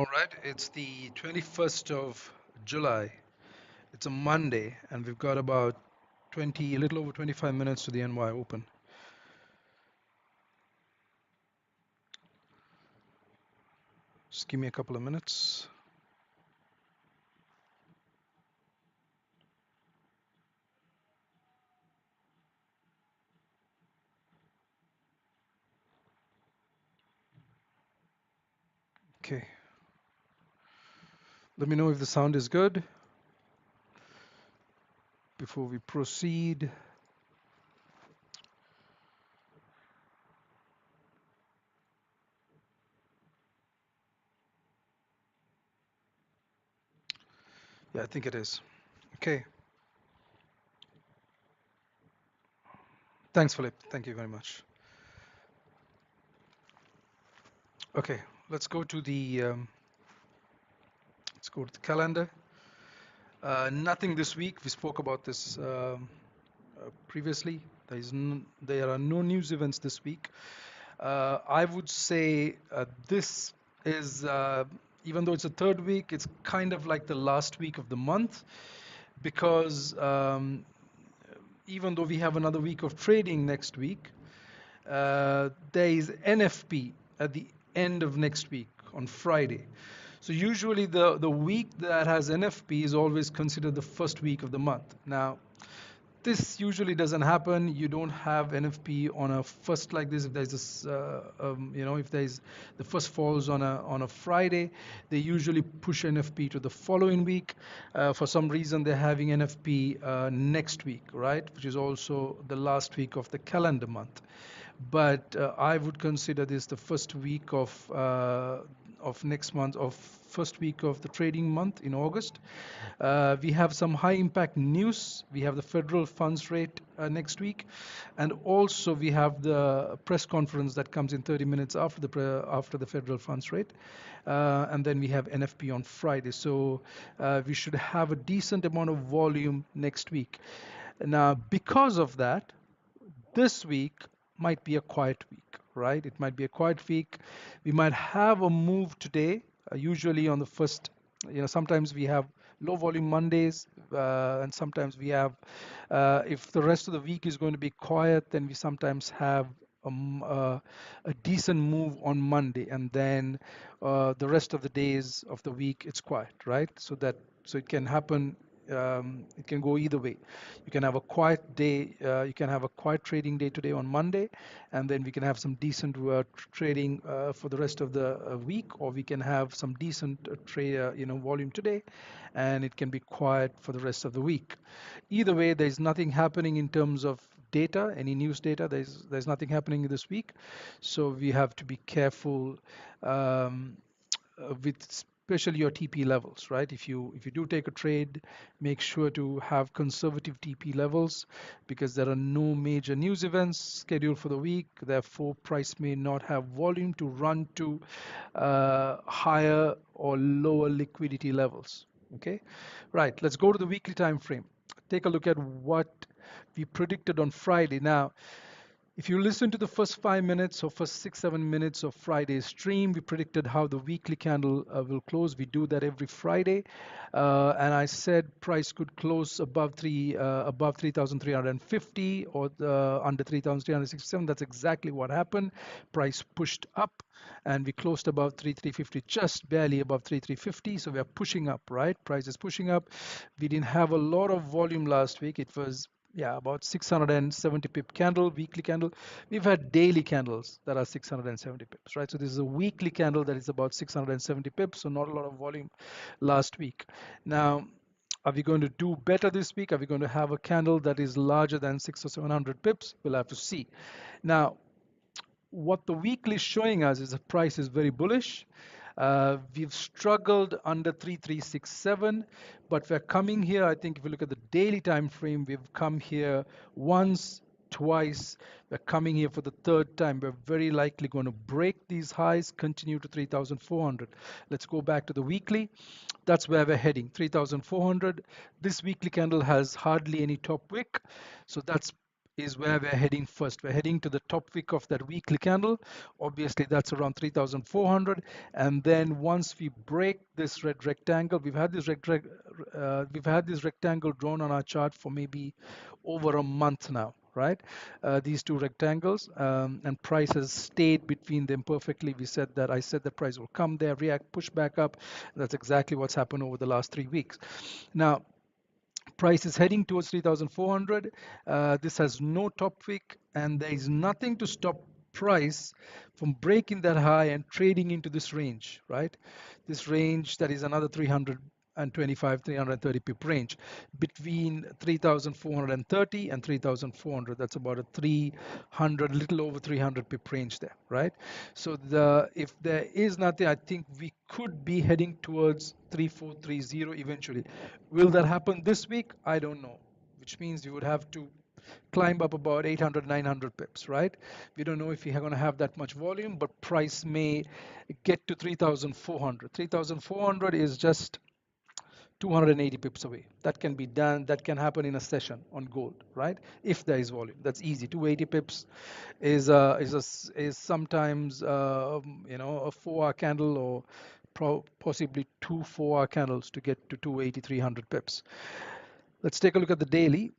All right, it's the 21st of July. It's a Monday, and we've got about a little over 25 minutes to the NY Open. Just give me a couple of minutes. Okay. Let me know if the sound is good before we proceed. Yeah, I think it is. Okay. Thanks, Philip. Thank you very much. Okay, let's go to the calendar. Nothing this week. We spoke about this previously. There are no news events this week. I would say this is, even though it's a third week, it's kind of like the last week of the month because even though we have another week of trading next week, there is NFP at the end of next week on Friday. So usually the week that has NFP is always considered the first week of the month. Now, this usually doesn't happen. You don't have NFP on a first like this. If there's this, if there's the first falls on a Friday, they usually push NFP to the following week. For some reason, they're having NFP next week, right? Which is also the last week of the calendar month. But I would consider this the first week of next month, of first week of the trading month in August. We have some high impact news. We have the federal funds rate next week, and also we have the press conference that comes in 30 minutes after the federal funds rate, and then we have NFP on Friday. So we should have a decent amount of volume next week. Now, because of that, this week might be a quiet week, right? It might be a quiet week. We might have a move today. Usually on the first, sometimes we have low volume Mondays, and sometimes we have, if the rest of the week is going to be quiet, then we sometimes have a decent move on Monday, and then the rest of the days of the week it's quiet, right? So it can happen. It can go either way. You can have a quiet day. You can have a quiet trading day today on Monday, and then we can have some decent trading for the rest of the week, or we can have some decent trade, volume today, and it can be quiet for the rest of the week. Either way, there's nothing happening in terms of data, any news data. There's nothing happening this week, so we have to be careful. With especially your TP levels, right? If you do take a trade, make sure to have conservative TP levels because there are no major news events scheduled for the week. Therefore, price may not have volume to run to higher or lower liquidity levels. Okay, right. Let's go to the weekly time frame. Take a look at what we predicted on Friday. Now, if you listen to the first 5 minutes or first 6-7 minutes of Friday's stream, we predicted how the weekly candle will close. We do that every Friday, and I said price could close above 3,350 or under 3,367. That's exactly what happened. Price pushed up, and we closed above 3,350, just barely above 3,350. So we are pushing up, right? Price is pushing up. We didn't have a lot of volume last week. It was about 670 pip candle, weekly candle. We've had daily candles that are 670 pips, right? So this is a weekly candle that is about 670 pips, so not a lot of volume last week. Now, are we going to do better this week? Are we going to have a candle that is larger than 600 or 700 pips? We'll have to see. Now, what the weekly is showing us is the price is very bullish. We've struggled under 3367, but we're coming here. I think if you look at the daily time frame, we've come here once, twice. We're coming here for the third time. We're very likely going to break these highs, continue to 3,400. Let's go back to the weekly. That's where we're heading, 3,400. This weekly candle has hardly any top wick, so that's is where we're heading first. We're heading to the top wick of that weekly candle. Obviously, that's around 3,400. And then once we break this red rectangle, we've had this rectangle drawn on our chart for maybe over a month now, right? These two rectangles, and price has stayed between them perfectly. I said that price will come there, react, push back up. That's exactly what's happened over the last 3 weeks. Now, price is heading towards 3,400. This has no top wick, and there is nothing to stop price from breaking that high and trading into this range, right? This range that is another 325, 330 pip range between 3,430 and 3,400. That's about a 300, little over 300 pip range there, right? So if there is nothing, I think we could be heading towards 3430 eventually. Will that happen this week? I don't know, which means we would have to climb up about 800, 900 pips, right? We don't know if we are going to have that much volume, but price may get to 3,400. 3,400 is just 280 pips away. That can be done. That can happen in a session on gold, right? If there is volume, that's easy. 280 pips is sometimes a 4-hour candle, or possibly two 4-hour candles to get to 280, 300 pips. Let's take a look at the daily.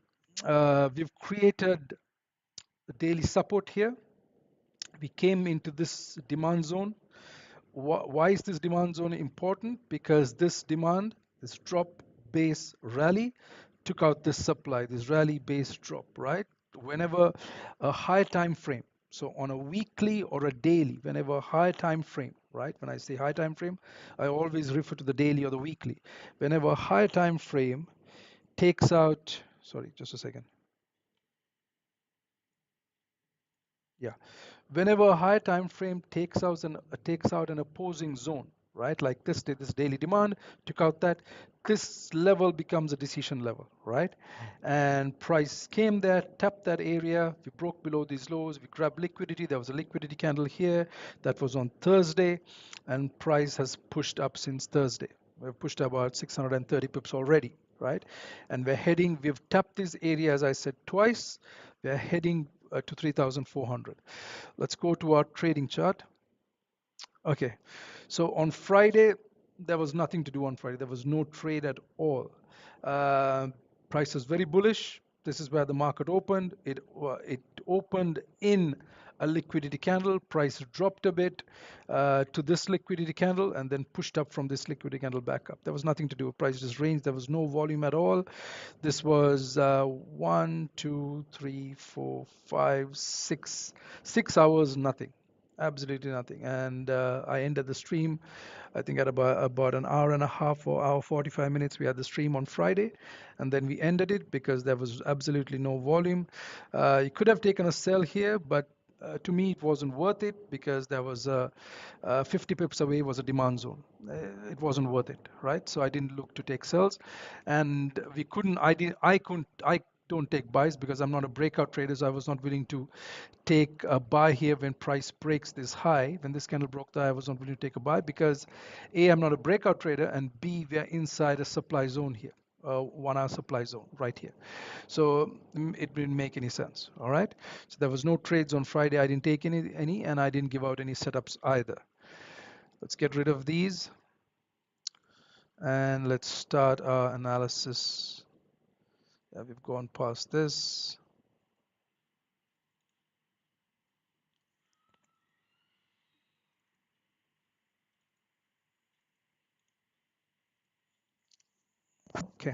We've created the daily support here. We came into this demand zone. Why is this demand zone important? Because this drop base rally took out this supply, this rally base drop, right? Whenever a high time frame, so on a weekly or a daily, whenever a high time frame, right? When I say high time frame, I always refer to the daily or the weekly. Whenever a high time frame takes out, sorry, just a second. Yeah, whenever a higher time frame takes out an opposing zone, right? Like this daily demand took out that, this level becomes a decision level, right? And price came there, tapped that area, we broke below these lows, we grabbed liquidity. There was a liquidity candle here that was on Thursday, and price has pushed up since Thursday. We've pushed about 630 pips already, right? And we've tapped this area, as I said, twice. We're heading to 3,400. Let's go to our trading chart. Okay, so on Friday, there was nothing to do on Friday. There was no trade at all. Uh, Price was very bullish. This is where the market opened. It opened in a liquidity candle. Price dropped a bit to this liquidity candle and then pushed up from this liquidity candle back up. There was nothing to do. Price just ranged. There was no volume at all. This was 1, 2, 3, 4, 5, 6 hours, nothing, absolutely nothing. And I ended the stream, I think at about an hour and a half or hour 45 minutes. We had the stream on Friday, and then we ended it because there was absolutely no volume. You could have taken a sell here, but to me it wasn't worth it because there was 50 pips away was a demand zone. It wasn't worth it, right? So I didn't look to take sells, and we couldn't. I couldn't. I don't take buys because I'm not a breakout trader. So I was not willing to take a buy here when price breaks this high. When this candle broke the high, I was not willing to take a buy because A, I'm not a breakout trader, and B, we are inside a supply zone here. 1 hour supply zone right here. So it didn't make any sense. All right. So there was no trades on Friday. I didn't take any, and I didn't give out any setups either. Let's get rid of these and let's start our analysis. Yeah, we've gone past this. Okay.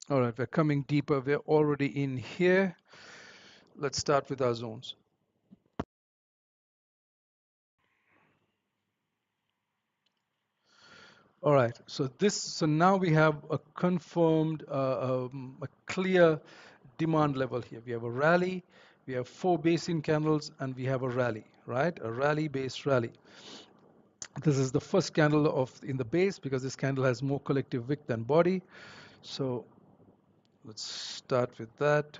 All right, we're coming deeper. We're already in here. Let's start with our zones. All right, so now we have a confirmed, a clear demand level here. We have a rally, we have 4 basin candles, and we have a rally, right? A rally-based rally. This is the first candle in the base because this candle has more collective wick than body. So let's start with that.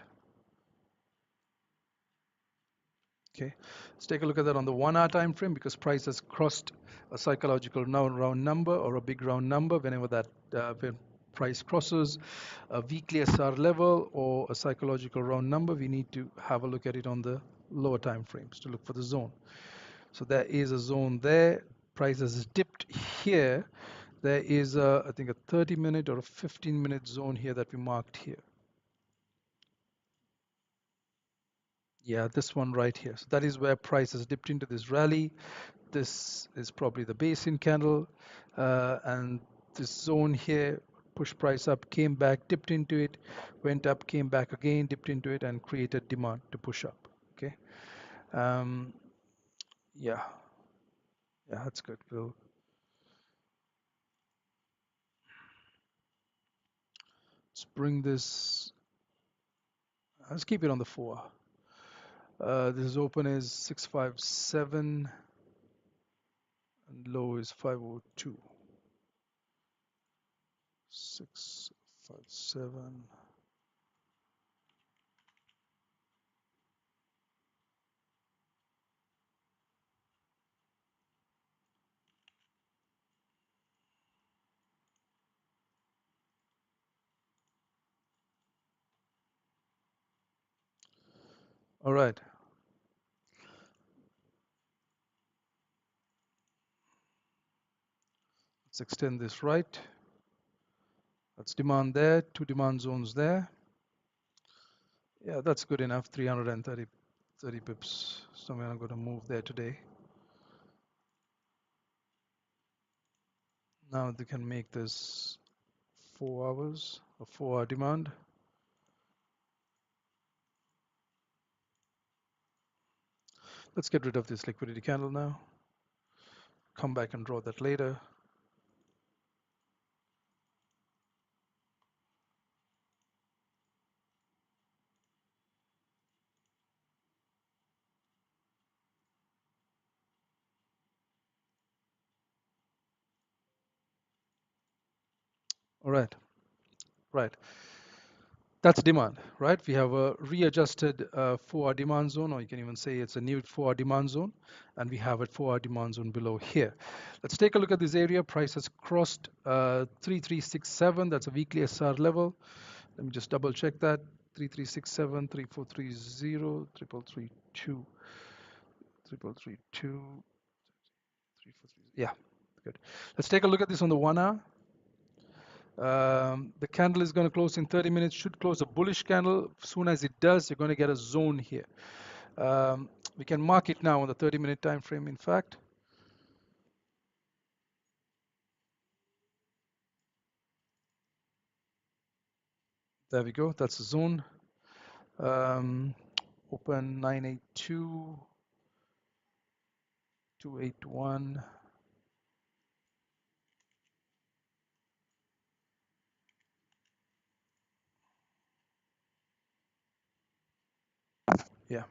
Okay, let's take a look at that on the 1 hour time frame because price has crossed a psychological round number or a big round number whenever that when price crosses a weekly SR level or a psychological round number. We need to have a look at it on the lower time frames to look for the zone. So there is a zone there. Price has dipped here. There is I think a 30-minute or a 15-minute zone here that we marked here. Yeah, this one right here. So that is where price has dipped into this rally. This is probably the basin candle, and this zone here pushed price up, came back, dipped into it, went up, came back again, dipped into it, and created demand to push up. Okay, um, yeah, yeah, that's good. Let's bring this. Let's keep it on the 4. This open is 657 and low is 502. 657. All right. Let's extend this right. That's demand there, 2 demand zones there. Yeah, that's good enough. 330 pips. So we're going to move there today. Now they can make this 4 hours, a 4-hour demand. Let's get rid of this liquidity candle now. Come back and draw that later. All right, right. That's demand, right? We have a readjusted 4-hour demand zone, or you can even say it's a new 4-hour demand zone, and we have a 4-hour demand zone below here. Let's take a look at this area. Price has crossed 3367. That's a weekly SR level. Let me just double check that. 3367, 3430, 3332, 3432, 3430. Yeah, good. Let's take a look at this on the 1 hour. The candle is going to close in 30 minutes, should close a bullish candle. As soon as it does, you're going to get a zone here. We can mark it now on the 30-minute time frame, in fact. There we go, that's the zone. Open 982, 281. Yeah.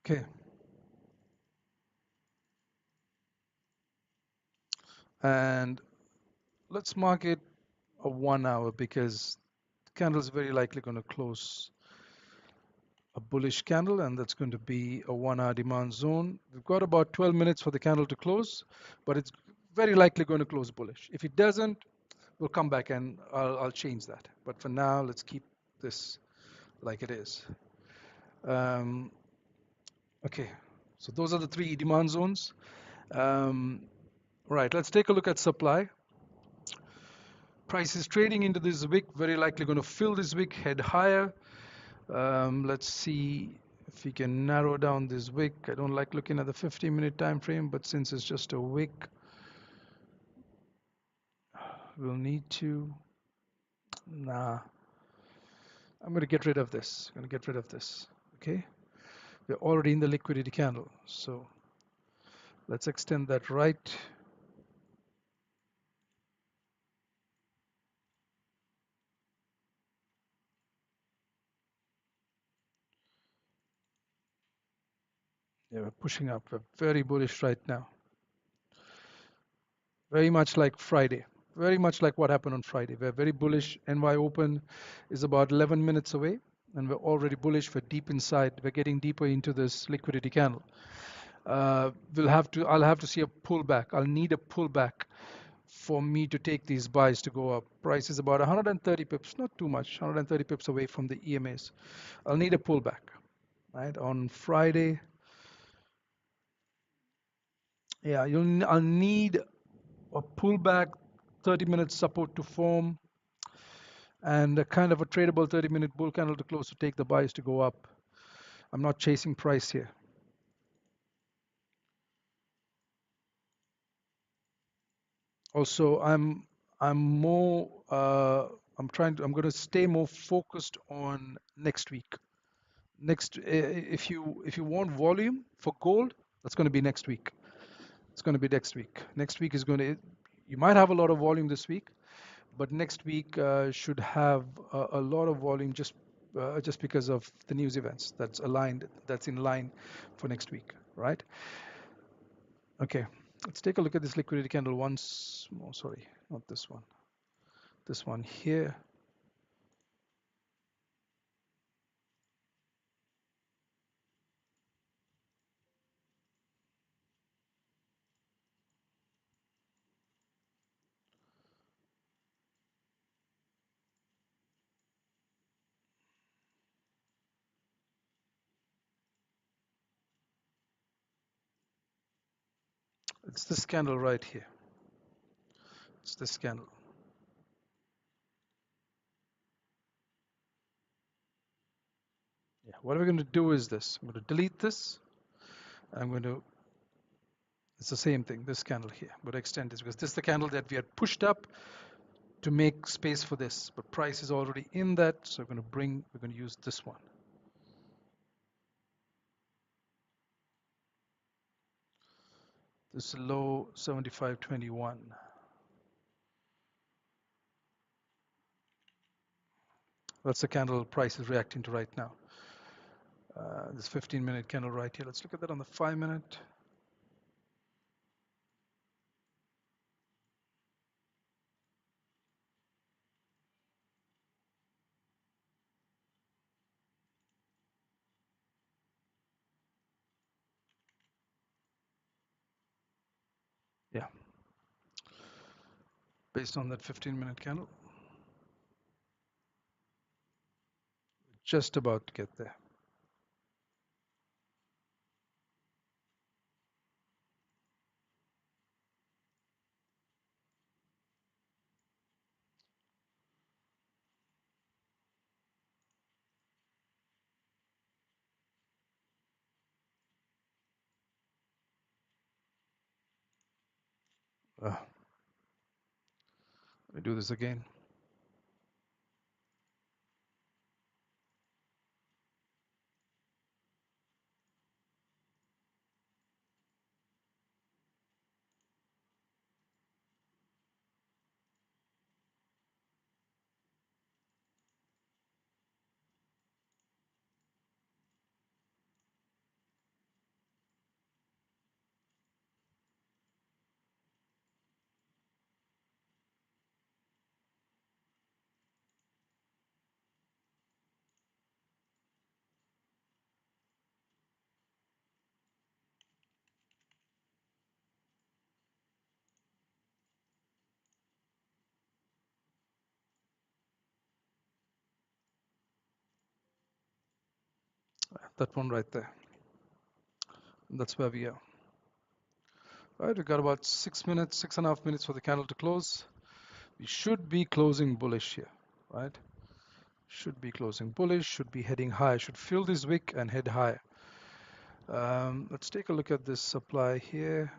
Okay. And let's mark it a 1 hour because the candle is very likely going to close a bullish candle, and that's going to be a 1 hour demand zone. We've got about 12 minutes for the candle to close, but it's very likely going to close bullish. If it doesn't, we'll come back and I'll change that. But for now, let's keep this like it is. Okay, so those are the 3 demand zones. Right, let's take a look at supply. Price is trading into this wick, very likely going to fill this wick, head higher. Let's see if we can narrow down this wick. I don't like looking at the 50-minute time frame, but since it's just a wick, we'll need to. Nah, I'm going to get rid of this. I'm going to get rid of this. Okay, we're already in the liquidity candle, so let's extend that right. Yeah, we're pushing up. We're very bullish right now. Very much like Friday. Very much like what happened on Friday. We're very bullish. NY Open is about 11 minutes away, and we're already bullish. We're deep inside. We're getting deeper into this liquidity candle. I'll have to see a pullback. I'll need a pullback for me to take these buys to go up. Price is about 130 pips, not too much, 130 pips away from the EMAs. I'll need a pullback, right? On Friday, yeah, I'll need a pullback, 30-minute support to form, and a kind of a tradable 30-minute bull candle to close to take the buys to go up. I'm not chasing price here. Also, I'm going to stay more focused on next week. If you want volume for gold, that's going to be next week. It's going to be next week. Next week is going to, you might have a lot of volume this week, but next week should have a lot of volume just because of the news events that's in line for next week, right? Okay, let's take a look at this liquidity candle once more. Sorry, not this one. This one here. It's this candle right here. It's this candle. Yeah. What we're going to do is this. I'm going to delete this. I'm going to. It's the same thing. This candle here. I'm going to extend this because this is the candle that we had pushed up to make space for this, but price is already in that, so we're going to use this one. This low 75.21. That's the candle price is reacting to right now. This 15-minute candle right here. Let's look at that on the 5-minute. Yeah, based on that 15-minute candle, just about to get there. Let me do this again. That one right there. And that's where we are. All right, we've got about 6 minutes, 6.5 minutes for the candle to close. We should be closing bullish here, right? Should be closing bullish, should be heading high, should fill this wick and head higher. Let's take a look at this supply here.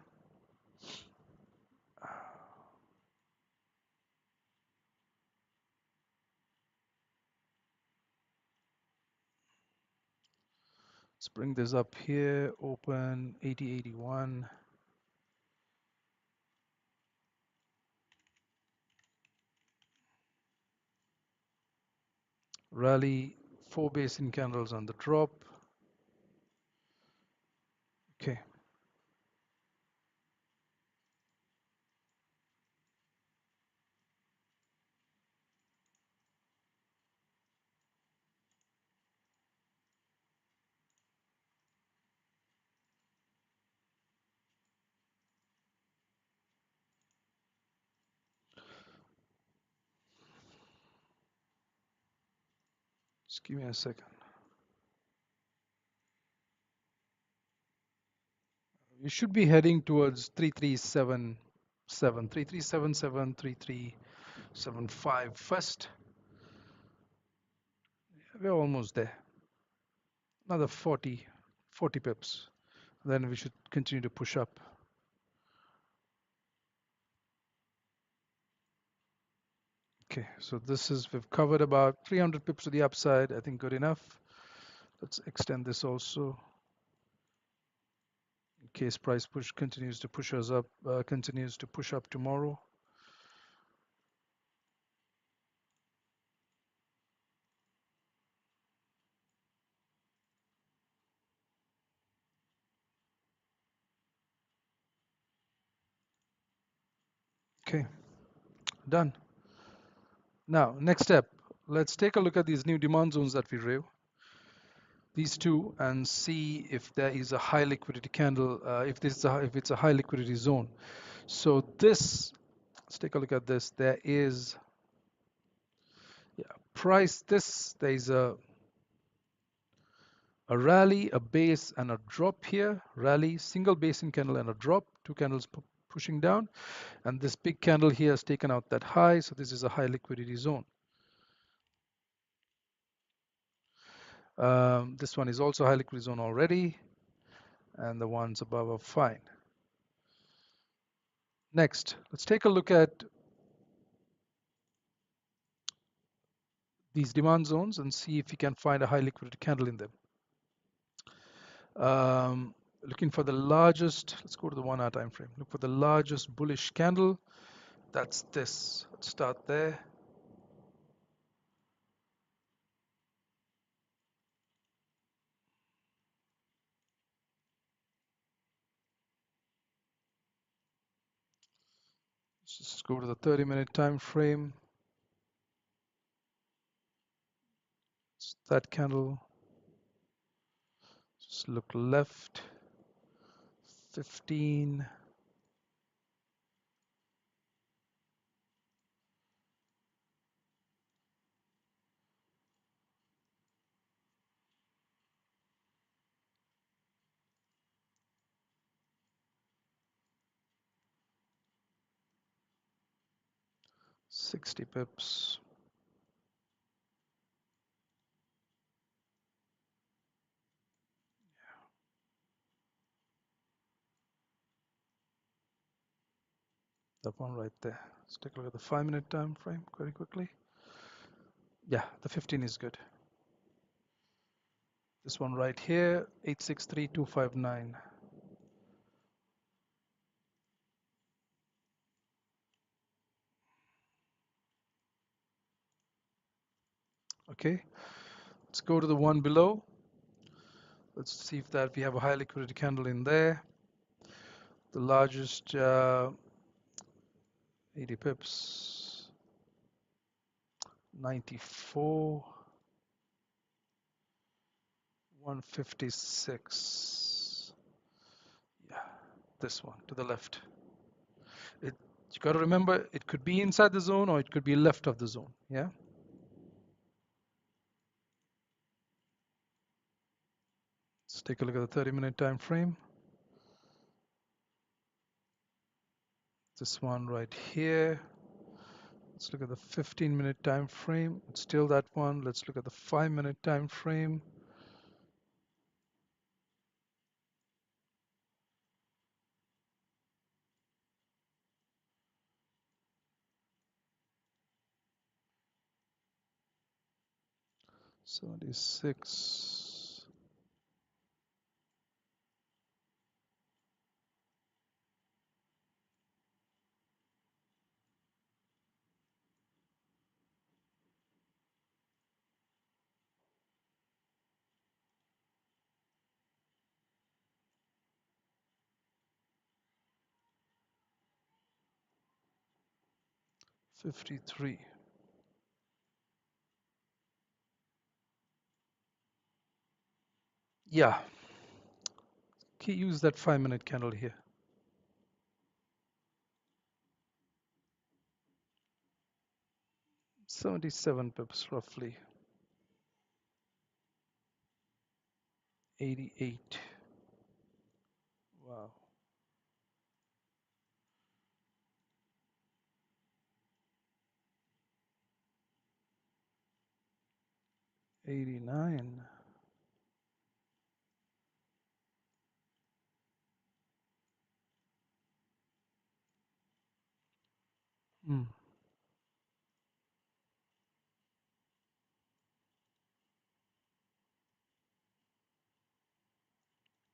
Let's bring this up here, open 80.81. Rally, 4 basin candles on the drop. Just give me a second. You should be heading towards 3377, 3377, 3375 first. We're almost there. Another 40 pips. Then we should continue to push up. Okay, so this is, we've covered about 300 pips to the upside. I think good enough. Let's extend this also. In case price push continues to push us up, continues to push up tomorrow. Okay, done. Now, next step, let's take a look at these new demand zones that we drew. These two, and see if there is a high liquidity candle, if it's a high liquidity zone. So this, let's take a look at this. There is, yeah, price. There is a rally, a base, and a drop here. Rally, single basin candle and a drop. Two candles pushing down, and this big candle here has taken out that high. So this is a high liquidity zone. This one is also high liquidity zone already, and the ones above are fine. Next, let's take a look at these demand zones and see if we can find a high liquidity candle in them. Looking for the largest, let's go to the 1 hour time frame. Look for the largest bullish candle. That's this. Let's start there. Let's just go to the 30-minute time frame. It's that candle. Just look left. 15. $60 pips. That one right there. Let's take a look at the 5-minute time frame very quickly. Yeah, the 15 is good. This one right here, 863259. Okay, let's go to the one below. Let's see if that we have a high liquidity candle in there. The largest 80 pips, 94, 156. Yeah, this one to the left. You got to remember, it could be inside the zone or it could be left of the zone. Yeah. Let's take a look at the 30-minute time frame. This one right here. Let's look at the 15-minute time frame. It's still that one. Let's look at the 5-minute time frame. $76. 53. Yeah. Okay, use that 5-minute candle here. $77 pips roughly. 88. Wow. 89. Hmm.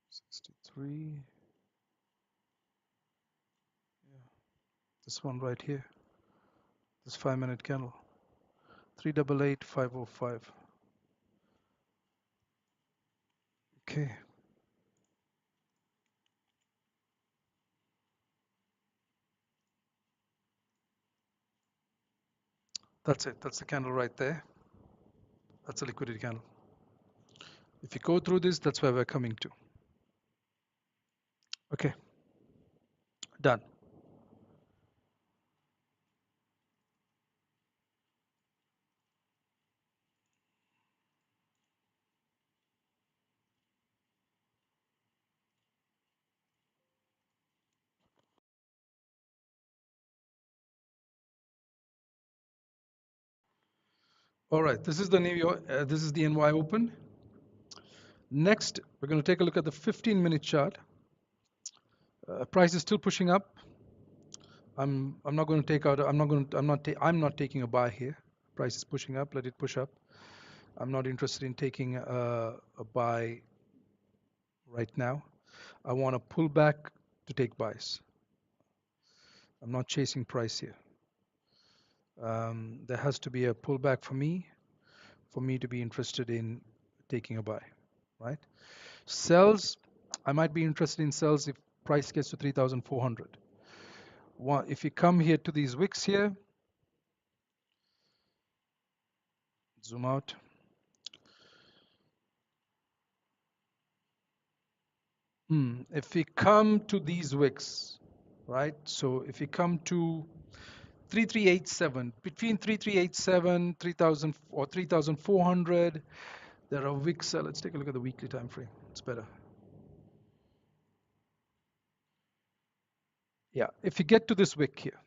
63. Yeah. This one right here. This 5-minute candle. 388505. Okay. That's it. That's the candle right there. That's a liquidity candle. If you go through this, that's where we're coming to. Okay. Done. All right. This is the New York. This is the NY Open. Next, we're going to take a look at the 15-minute chart. Price is still pushing up. I'm not going to take out. I'm not going. To, I'm not taking a buy here. Price is pushing up. Let it push up. I'm not interested in taking a buy right now. I want to pull back to take buys. I'm not chasing price here. There has to be a pullback for me to be interested in taking a buy, right? Sells, I might be interested in sells if price gets to 3,400. If you come here to these wicks here, zoom out. If we come to these wicks, right? So if we come to 3387, between 3387, 3000 or 3400, there are wicks. Let's take a look at the weekly time frame. It's better. Yeah, if you get to this wick here,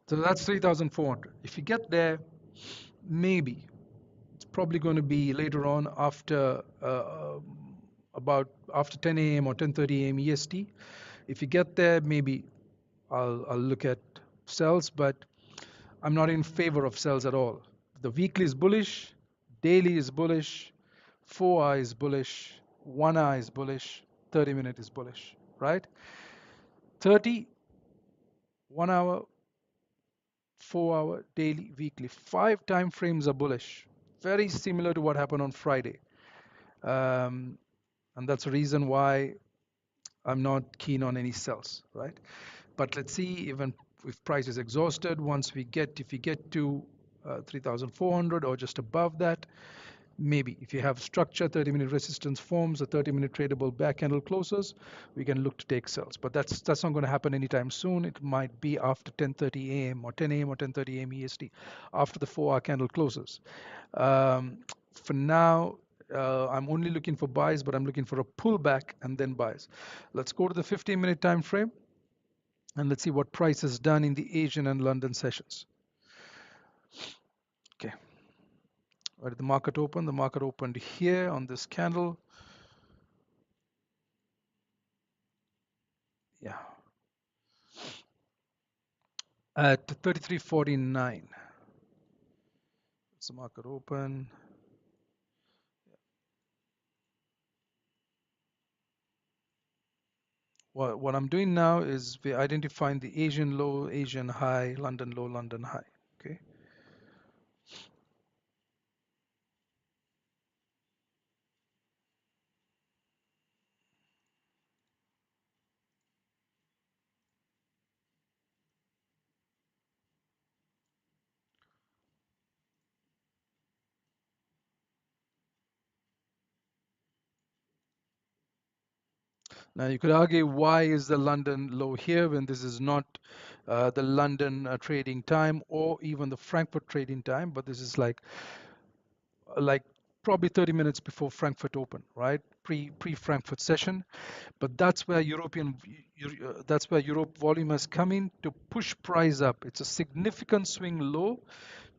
so that's 3,400. If you get there, maybe it's probably going to be later on after about after 10 a.m. or 10:30 a.m. EST. If you get there, maybe I'll look at sells, but I'm not in favor of sells at all. The weekly is bullish, daily is bullish, 4-hour is bullish, 1-hour is bullish, 30-minute is bullish, right? 30, 1 hour, 4-hour, daily, weekly. 5 time frames are bullish. Very similar to what happened on Friday. And that's the reason why I'm not keen on any sells, right? But let's see even if price is exhausted, if we get to 3,400 or just above that, maybe if you have structure, 30-minute resistance forms, a 30-minute tradable back candle closes, we can look to take sells. But that's not going to happen anytime soon. It might be after 10:30 a.m. or 10 a.m. or 10:30 a.m. EST, after the 4-hour candle closes. For now, I'm only looking for buys, but I'm looking for a pullback and then buys. Let's go to the 15-minute time frame and let's see what price has done in the Asian and London sessions. Okay. Where did the market open? The market opened here on this candle. Yeah. At 33.49. It's the market open. What I'm doing now is we're identifying the Asian low, Asian high, London low, London high. Okay. Now you could argue, why is the London low here when this is not the London trading time or even the Frankfurt trading time, but this is like probably 30 minutes before Frankfurt Open, right? Pre-Frankfurt session, but that's where that's where Europe volume has come in to push price up. It's a significant swing low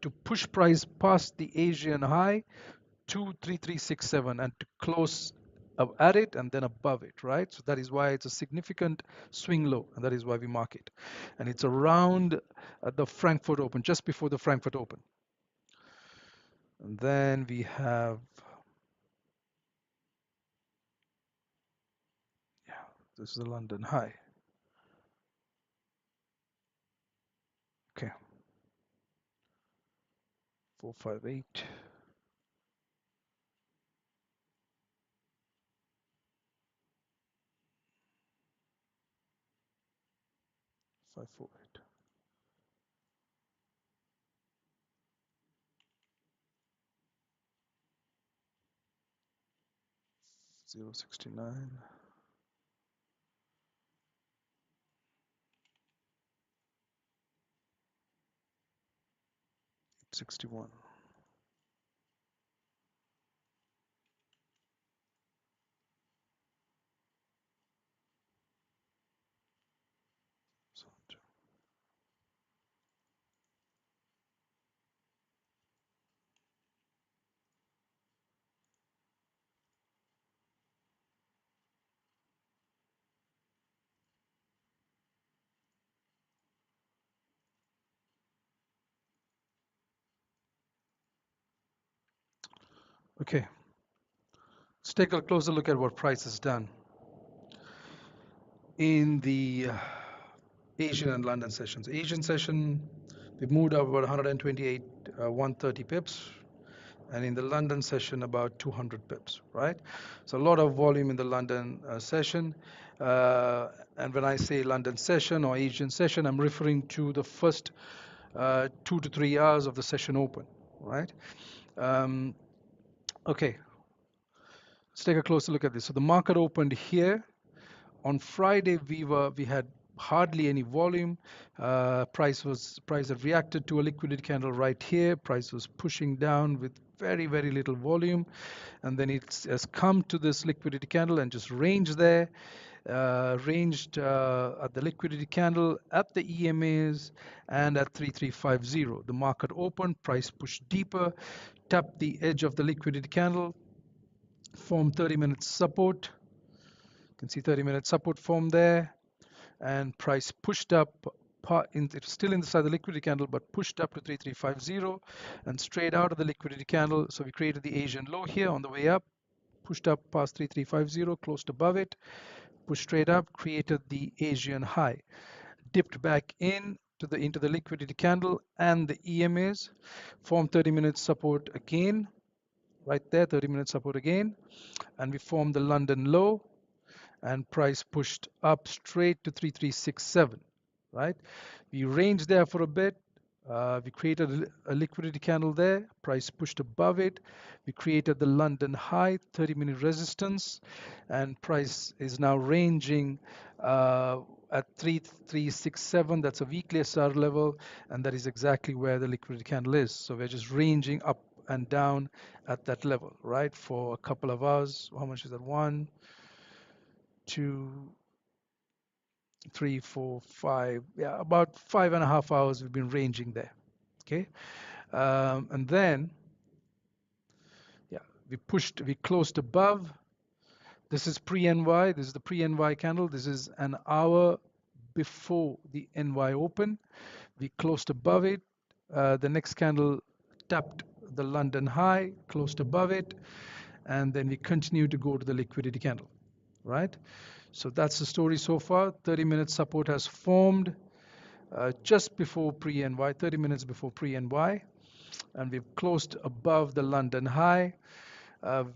to push price past the Asian high 23367 and to close at it and then above it, right? So that is why it's a significant swing low, and that is why we mark it. And it's around the Frankfurt Open, just before the Frankfurt Open. And then we have, yeah, this is the London high. Okay, 458. 548. 069. 61. Okay, let's take a closer look at what price has done in the Asian and London sessions. Asian session, we moved up about 128, 130 pips, and in the London session about 200 pips, right? So a lot of volume in the London session. And when I say London session or Asian session, I'm referring to the first 2 to 3 hours of the session open, right? Okay, let's take a closer look at this. So the market opened here. On Friday, we had hardly any volume. Price had reacted to a liquidity candle right here. Price was pushing down with very, very little volume, and then it has come to this liquidity candle and just ranged there. Ranged at the liquidity candle, at the EMAs, and at 3350. The market opened, price pushed deeper, tapped the edge of the liquidity candle, formed 30-minute support. You can see 30-minute support form there, and price pushed up. It's still inside the liquidity candle, but pushed up to 3350 and straight out of the liquidity candle. So we created the Asian low here on the way up, pushed up past 3350, closed above it, pushed straight up, created the Asian high, dipped back into the liquidity candle and the EMAs, formed 30-minute support again, right there, 30-minute support again, and we formed the London low, and price pushed up straight to 3367, right? We ranged there for a bit. We created a liquidity candle there. Price pushed above it. We created the London high, 30-minute resistance, and price is now ranging at 3367. That's a weekly SR level, and that is exactly where the liquidity candle is. So we're just ranging up and down at that level, right? For a couple of hours. How much is that? 1, 2, 3, 4, 5. Yeah, about 5.5 hours we've been ranging there. Okay, and then yeah, we closed above. This is pre-NY. This is the pre-NY candle. This is an hour before the NY open. We closed above it. The next candle tapped the London high, closed above it, and then we continue to go to the liquidity candle, right? So that's the story so far. 30-minute support has formed just before pre-NY, 30 minutes before pre-NY, and we've closed above the London high.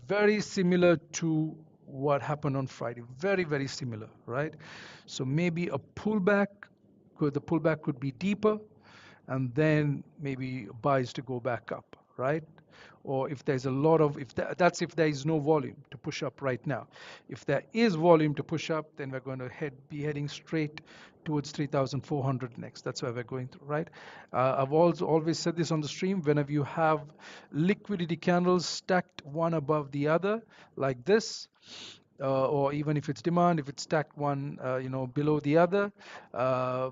Very similar to what happened on Friday. Very, very similar, right? So maybe a pullback, the pullback could be deeper, and then maybe buys to go back up, right? Or if there's a lot of, if that's if there is no volume to push up right now. If there is volume to push up, then we're going to be heading straight towards 3,400 next. That's where we're going through, right? I've also always said this on the stream. Whenever you have liquidity candles stacked one above the other, like this, or even if it's demand, if it's stacked one, below the other, uh,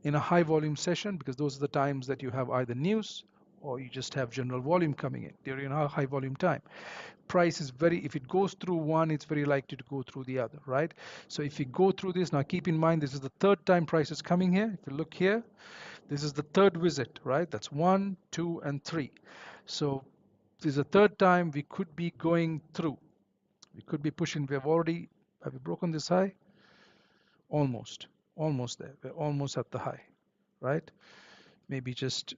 in a high volume session, because those are the times that you have either news or you just have general volume coming in during a high volume time. Price is very, if it goes through one, it's very likely to go through the other, right? So if you go through this, now keep in mind, this is the third time price is coming here. If you look here, this is the third visit, right? That's 1, 2, and 3. So this is the third time we could be going through. We could be pushing. Have we broken this high? Almost there. We're almost at the high, right? Maybe just,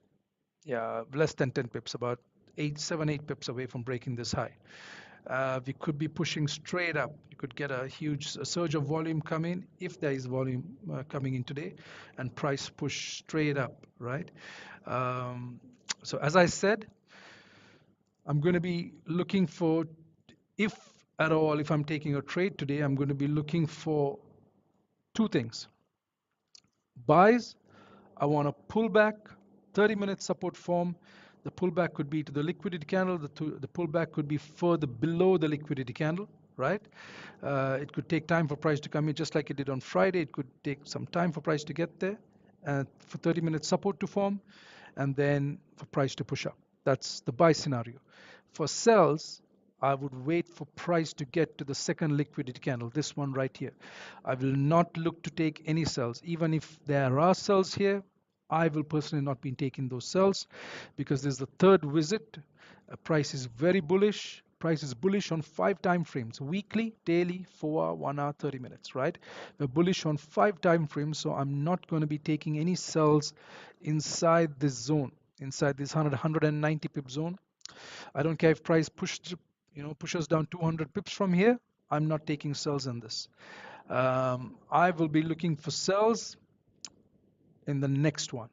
yeah, less than 10 pips, about 8 pips away from breaking this high. We could be pushing straight up. You could get a huge surge of volume come in if there is volume coming in today, and price push straight up, right? Um, so as I said, I'm going to be looking for, if at all, if I'm taking a trade today, I'm going to be looking for two things. Buys, I want to pull back, 30-minute support form. The pullback could be to the liquidity candle. The pullback could be further below the liquidity candle, right? It could take time for price to come in, just like it did on Friday. It could take some time for price to get there, for 30-minute support to form, and then for price to push up. That's the buy scenario. For sells, I would wait for price to get to the second liquidity candle, this one right here. I will not look to take any sells. Even if there are sells here, I will personally not be taking those sells, because this is the third visit. Price is very bullish. Price is bullish on 5 time frames: weekly, daily, 4 hour, 1 hour, 30 minutes, right? We're bullish on 5 time frames, so I'm not going to be taking any sells inside this zone, inside this 190 pip zone. I don't care if price pushes down 200 pips from here. I'm not taking sells in this. I will be looking for sells in the next one.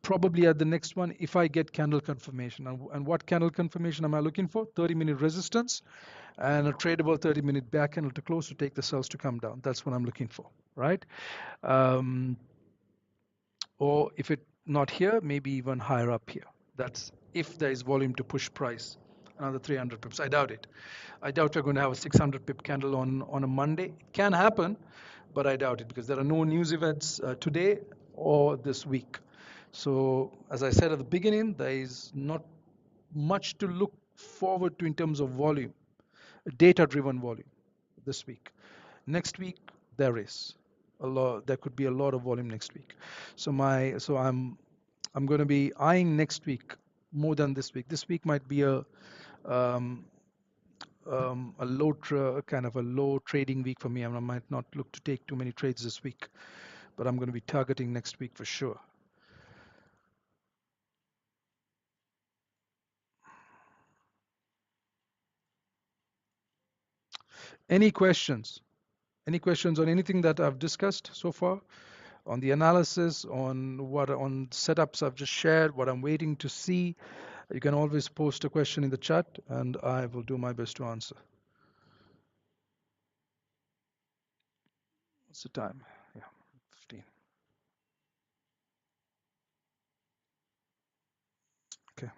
Probably at the next one if I get candle confirmation. And what candle confirmation am I looking for? 30-minute resistance and a tradable 30-minute back candle to close to take the sells to come down. That's what I'm looking for, right? Um, or if it not here, maybe even higher up here. That's if there is volume to push price another 300 pips. I doubt it. I doubt we're going to have a 600 pip candle on a Monday. It can happen, but I doubt it, because there are no news events today or this week. So as I said at the beginning, there is not much to look forward to in terms of volume, data-driven volume this week. Next week there is a lot. There could be a lot of volume next week. So I'm going to be eyeing next week more than this week. This week might be um, kind of a low trading week for me, and I might not look to take too many trades this week. But I'm going to be targeting next week for sure. Any questions? Any questions on anything that I've discussed so far? On the analysis, on setups I've just shared, what I'm waiting to see? You can always post a question in the chat, and I will do my best to answer. What's the time? Yeah, 15. Okay.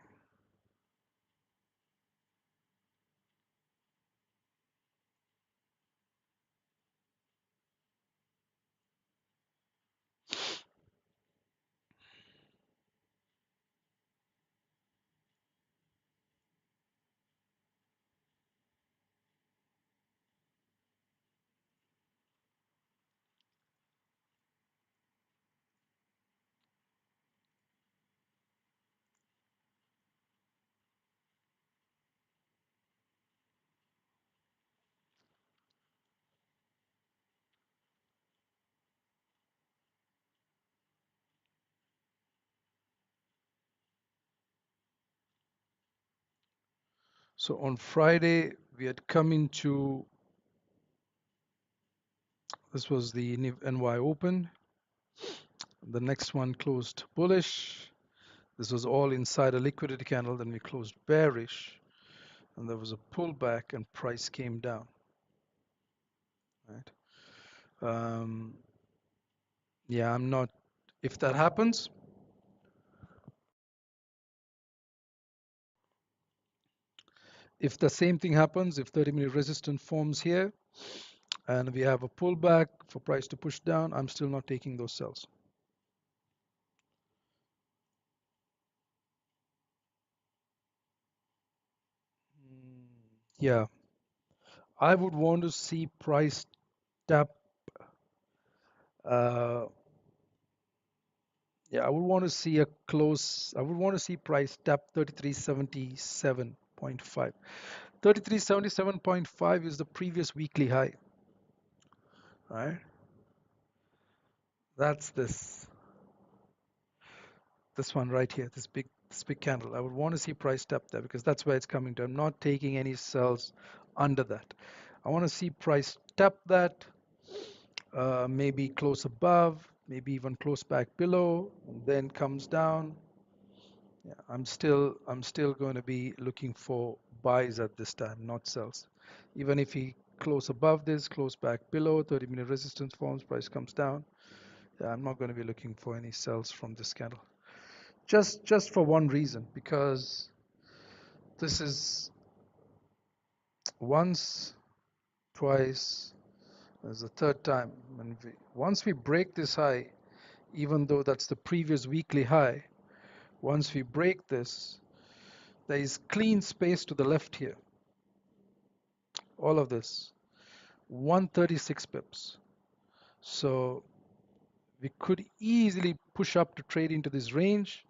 So on Friday, we had come into, this was the NY Open. The next one closed bullish. This was all inside a liquidity candle. Then we closed bearish, and there was a pullback, and price came down. Right? Yeah, I'm not. If that happens, if the same thing happens, if 30-minute resistance forms here, and we have a pullback for price to push down, I'm still not taking those sells. Yeah, I would want to see price tap. Uh, yeah, I would want to see a close. I would want to see price tap 3377.5. 3377.5 is the previous weekly high. Right? That's this one right here. This big candle. I would want to see price tap there because that's where it's coming to. I'm not taking any sells under that. I want to see price tap that, maybe close above, maybe even close back below, and then comes down. Yeah, I'm still going to be looking for buys at this time, not sells. Even if he close above this, close back below, 30-minute resistance forms, price comes down. Yeah, I'm not going to be looking for any sells from this candle. Just for one reason, because this is once, twice, there's a third time. Once we break this high, even though that's the previous weekly high, once we break this, there is clean space to the left here. All of this, 136 pips. So we could easily push up to trade into this range.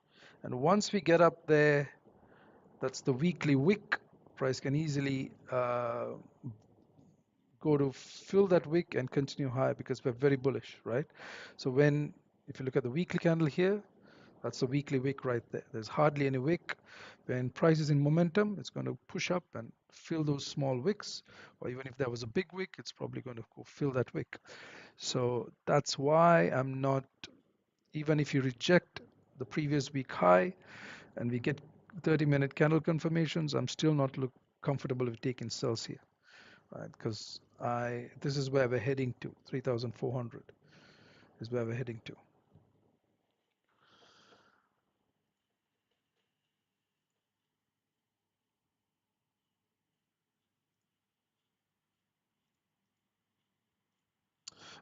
And once we get up there, that's the weekly wick. Price can easily go to fill that wick and continue higher because we're very bullish, right? So if you look at the weekly candle here, that's the weekly wick right there. There's hardly any wick. When price is in momentum, it's going to push up and fill those small wicks. Or even if there was a big wick, it's probably going to go fill that wick. So that's why I'm not, even if you reject the previous week high and we get 30-minute candle confirmations, I'm still not comfortable with taking sells here, right? Because this is where we're heading to. 3,400 is where we're heading to.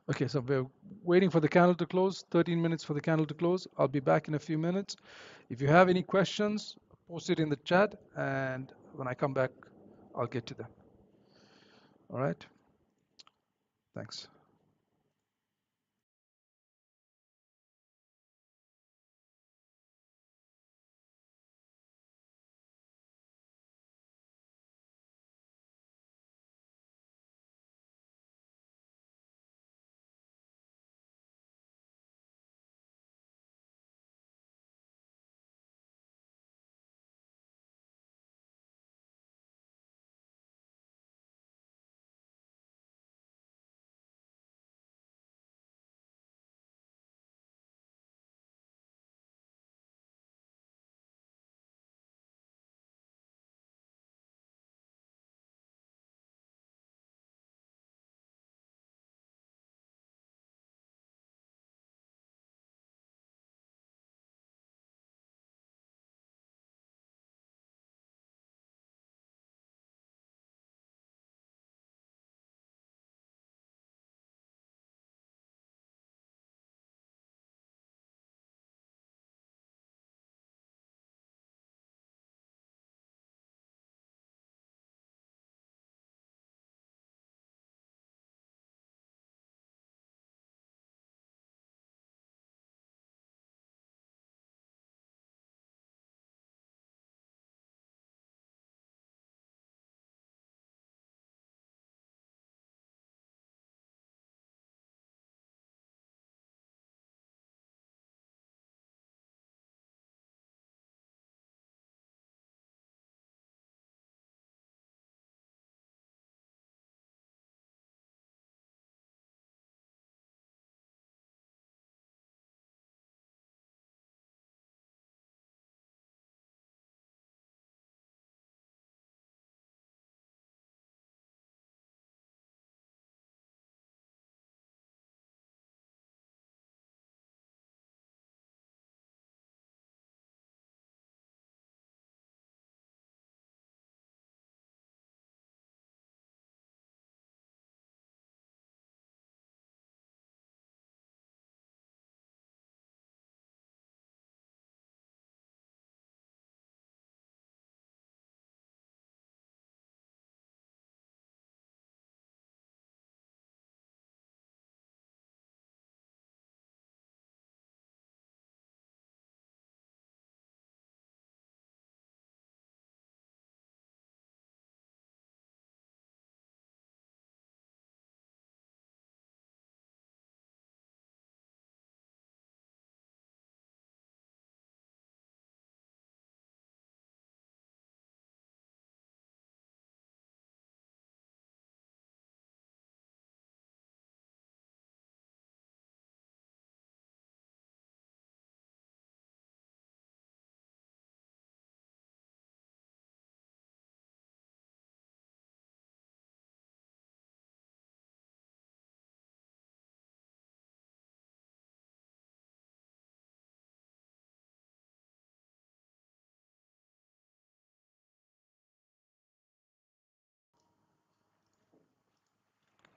Okay, so we're waiting for the candle to close, 13 minutes for the candle to close. I'll be back in a few minutes. If you have any questions, post it in the chat, and when I come back, I'll get to them. All right? Thanks.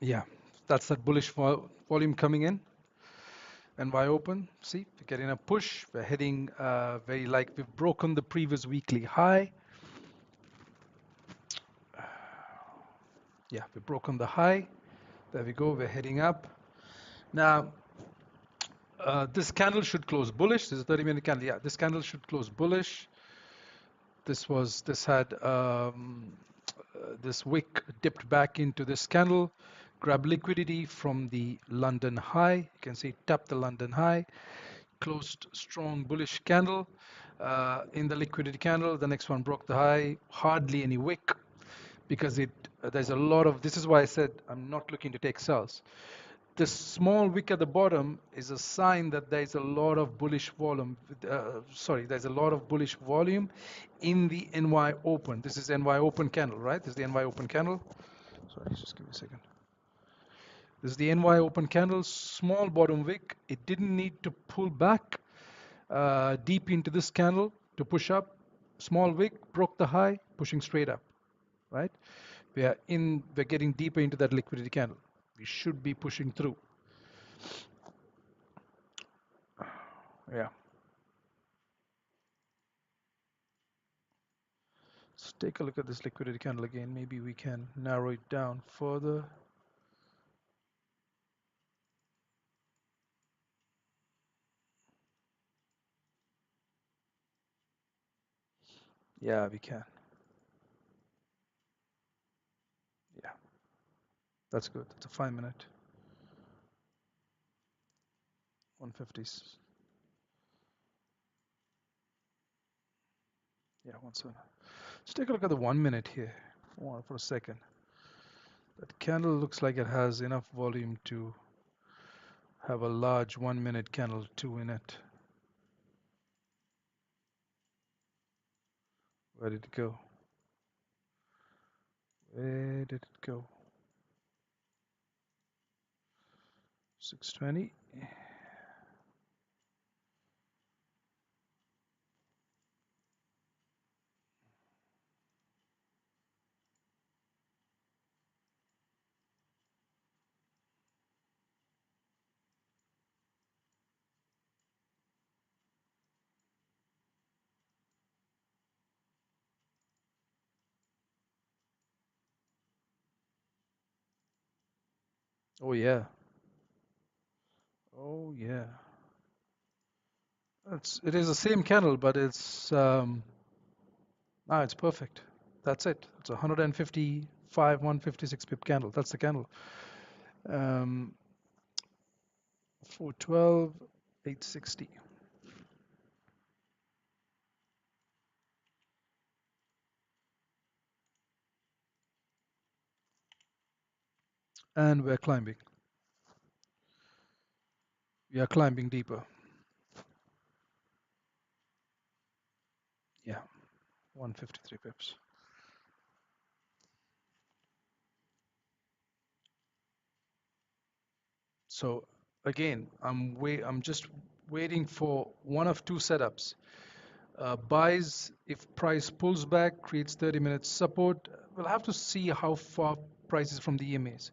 Yeah, that's that bullish volume coming in. NY open, see, we're getting a push. We're heading very like we've broken the previous weekly high. Yeah, we've broken the high. There we go. We're heading up. Now, this candle should close bullish. This is a 30-minute candle. Yeah, this candle should close bullish. This had this wick dipped back into this candle, grab liquidity from the London high. You can see tap the London high, closed strong bullish candle in the liquidity candle. The next one broke the high, hardly any wick because there's a lot of, this is why I said I'm not looking to take sells. This small wick at the bottom is a sign that there's a lot of bullish volume. There's a lot of bullish volume in the NY open. This is NY open candle, right? This is the NY open candle. Sorry, just give me a second. This is the NY open candle, small bottom wick. It didn't need to pull back deep into this candle to push up. Small wick broke the high, pushing straight up, right? We're getting deeper into that liquidity candle. We should be pushing through. Yeah. Let's take a look at this liquidity candle again. Maybe we can narrow it down further. Yeah, we can. Yeah, that's good. That's a 5-minute. 150s. Yeah, 1 7. Let's take a look at the 1-minute here for a second. That candle looks like it has enough volume to have a large 1-minute candle 2 in it. Where did it go? Where did it go? 620. Oh yeah. Oh yeah. It is the same candle, but it's perfect. That's it. It's a 155, 156 pip candle. That's the candle. 412, 860. And we're climbing. We are climbing deeper. Yeah, 153 pips. So again, I'm just waiting for one of two setups. Buys if price pulls back, creates 30 minutes support. We'll have to see how far price is from the EMAs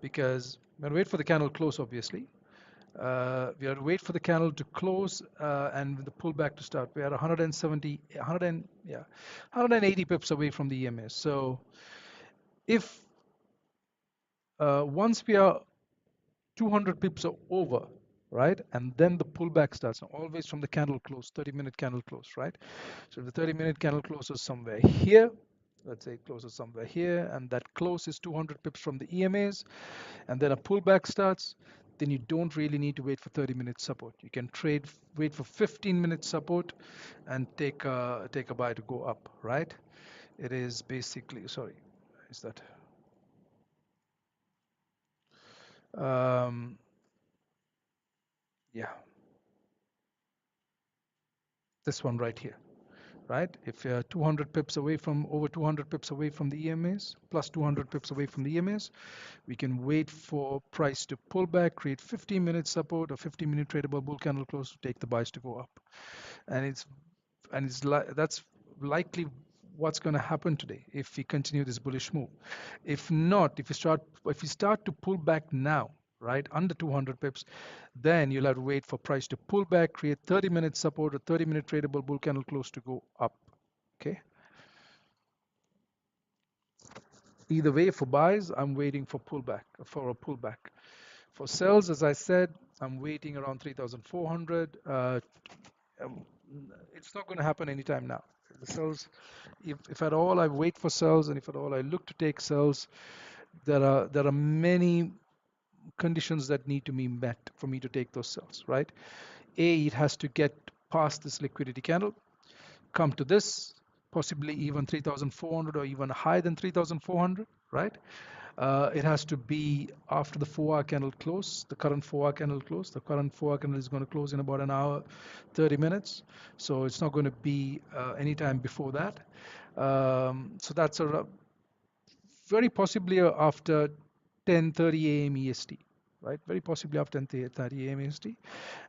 because we'll wait for the candle close, obviously. We have to wait for the candle to close and the pullback to start. We are 170, 180 pips away from the EMAs. So if once we are 200 pips are over, right? And then the pullback starts, always from the candle close, 30-minute candle close, right? So if the 30-minute candle closes somewhere here, let's say it closes somewhere here, and that close is 200 pips from the EMAs, and then a pullback starts, then you don't really need to wait for 30-minute support. You can wait for 15-minute support and take a buy to go up, right? It is basically, sorry, is that? Yeah, this one right here, right? If you're 200 pips away from, over 200 pips away from the EMAs, plus 200 pips away from the EMAs, we can wait for price to pull back, create 15-minute support or 15-minute tradable bull candle close to take the buys to go up. And that's likely what's going to happen today if we continue this bullish move. If not, if we start to pull back now, right, under 200 pips, then you'll have to wait for price to pull back, create 30-minute support, a 30-minute tradable bull candle close to go up. Okay. Either way, for buys, I'm waiting for a pullback. For sells, as I said, I'm waiting around 3,400. Um, it's not going to happen anytime now. The sells, if at all I wait for sells, and if at all I look to take sells, there are many conditions that need to be met for me to take those sells, right? A, it has to get past this liquidity candle, come to this, possibly even 3,400 or even higher than 3,400, right? It has to be after the 4-hour candle close, the current 4-hour candle close. The current 4-hour candle is going to close in about an hour, 30 minutes. So it's not going to be anytime before that. So that's very possibly after 10:30 a.m. EST, right? Very possibly after 10:30 a.m. EST.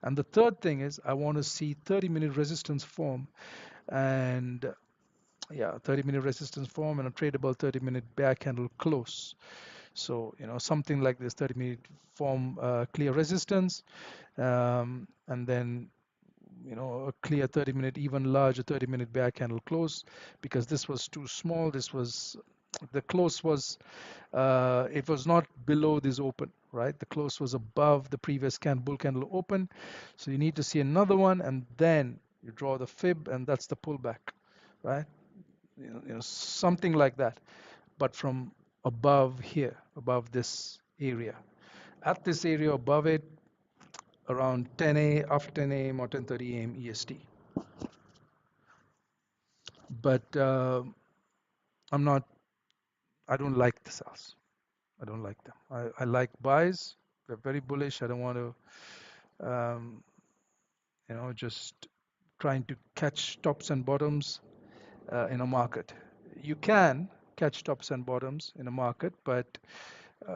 And the third thing is I want to see 30-minute resistance form, and yeah, 30-minute resistance form and a tradable 30-minute bear candle close. So, something like this 30-minute form clear resistance, and then, a clear 30-minute, even larger 30-minute bear candle close, because this was too small. The close was, it was not below this open, right? The close was above the previous bull candle open. So you need to see another one, and then you draw the fib, and that's the pullback, right? Something like that, but from above here, above this area. At this area above it, around 10 a after 10 a.m. or 10:30 a.m. EST. But I'm not. I don't like the sells. I don't like them. I like buys. They're very bullish. I don't want to, just trying to catch tops and bottoms in a market. You can catch tops and bottoms in a market, but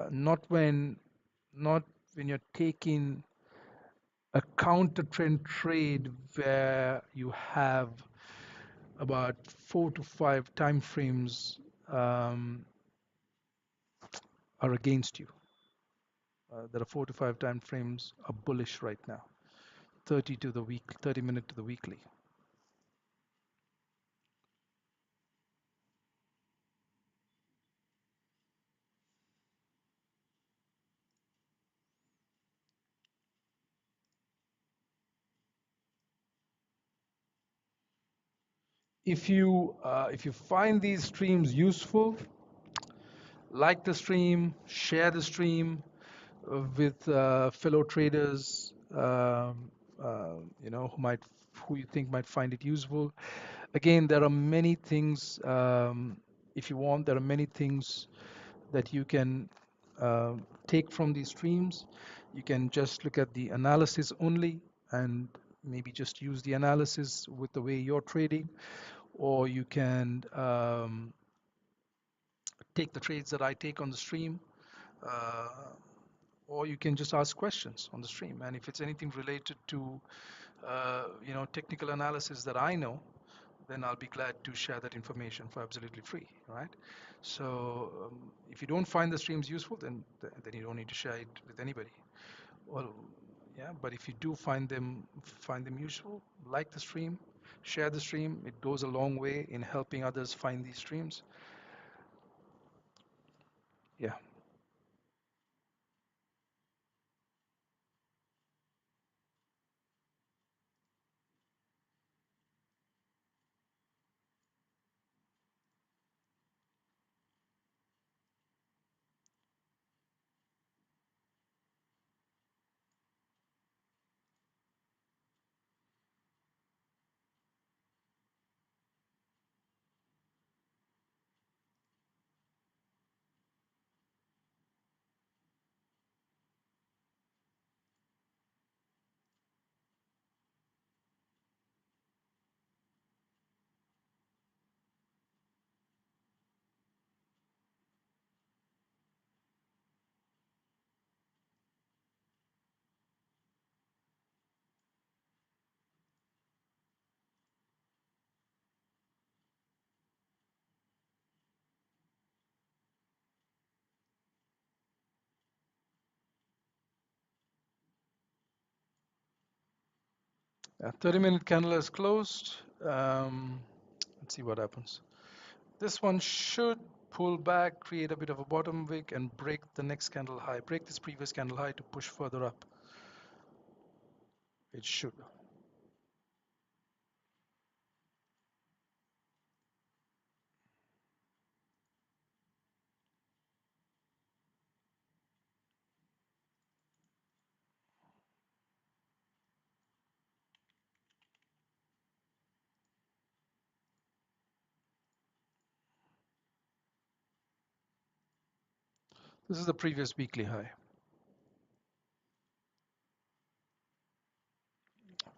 not when you're taking a counter trend trade where you have about 4 to 5 time frames are against you. There are 4 to 5 time frames are bullish right now. 30 minute to the weekly. If you find these streams useful, like the stream, share the stream with fellow traders, who you think might find it useful. Again, there are many things. If you want, there are many things that you can take from these streams. You can just look at the analysis only and maybe just use the analysis with the way you're trading, or you can take the trades that I take on the stream, uh, or you can just ask questions on the stream. And if it's anything related to technical analysis that I know, then I'll be glad to share that information for absolutely free, right? So if you don't find the streams useful, then you don't need to share it with anybody. Well, yeah, but if you do find them useful, like the stream, share the stream. It goes a long way in helping others find these streams. Yeah. 30-minute candle is closed. Let's see what happens. This one should pull back, create a bit of a bottom wick, and break the next candle high. Break this previous candle high to push further up. It should. This is the previous weekly high.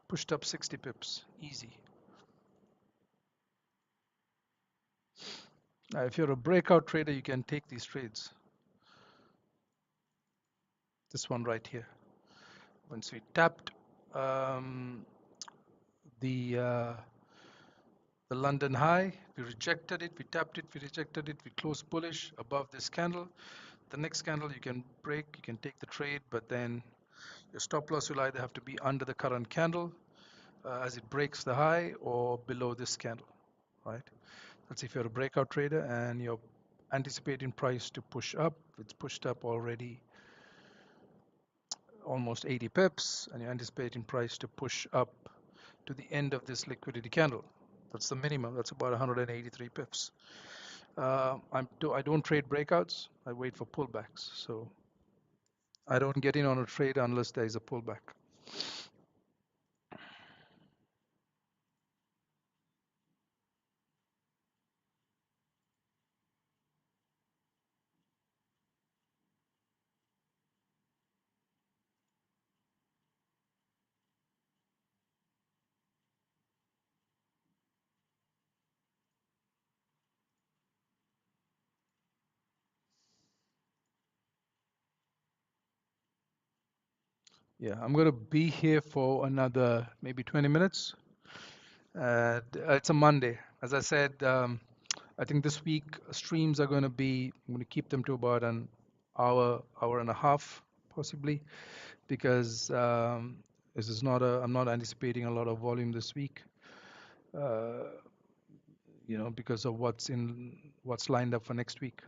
Pushed up 60 pips. Easy. Now, if you're a breakout trader, you can take these trades. This one right here. Once we tapped um, the London high, we rejected it, we tapped it, we rejected it, we closed bullish above this candle. The next candle you can break, you can take the trade, but then your stop loss will either have to be under the current candle as it breaks the high or below this candle, right? That's if you're a breakout trader and you're anticipating price to push up. It's pushed up already almost 80 pips, and you're anticipating price to push up to the end of this liquidity candle. That's the minimum. That's about 183 pips. I don't trade breakouts. I wait for pullbacks. So I don't get in on a trade unless there is a pullback. Yeah, I'm going to be here for another maybe 20 minutes. It's a Monday. As I said, I think this week streams are going to be, I'm going to keep them to about an hour, hour and a half, possibly, because this is not I'm not anticipating a lot of volume this week, uh, because of what's lined up for next week.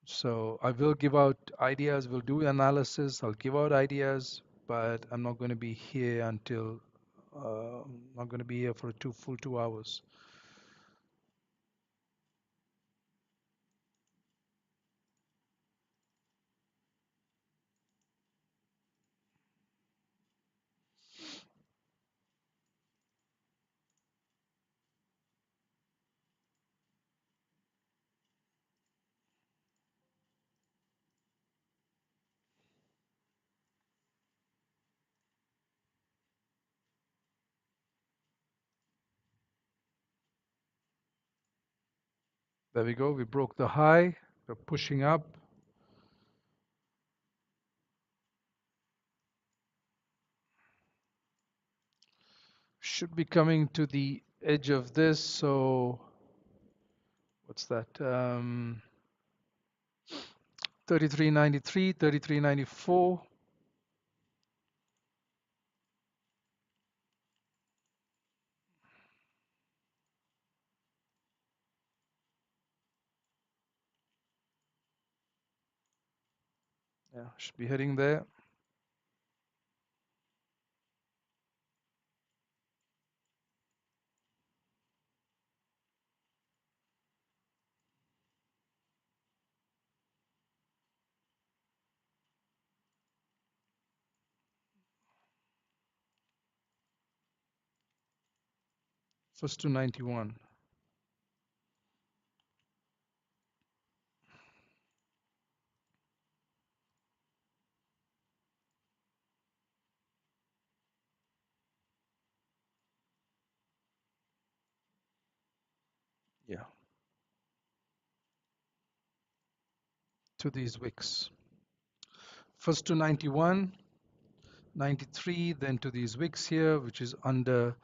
So I will give out ideas, we'll do analysis, I'll give out ideas, but I'm not going to be here until, I'm not going to be here for a full 2 hours. There we go, we broke the high, we're pushing up. Should be coming to the edge of this, so what's that? 33.93, 33.94. Yeah, should be heading there. First to 91. Yeah, to these wicks. First to 91, 93, then to these wicks here, which is under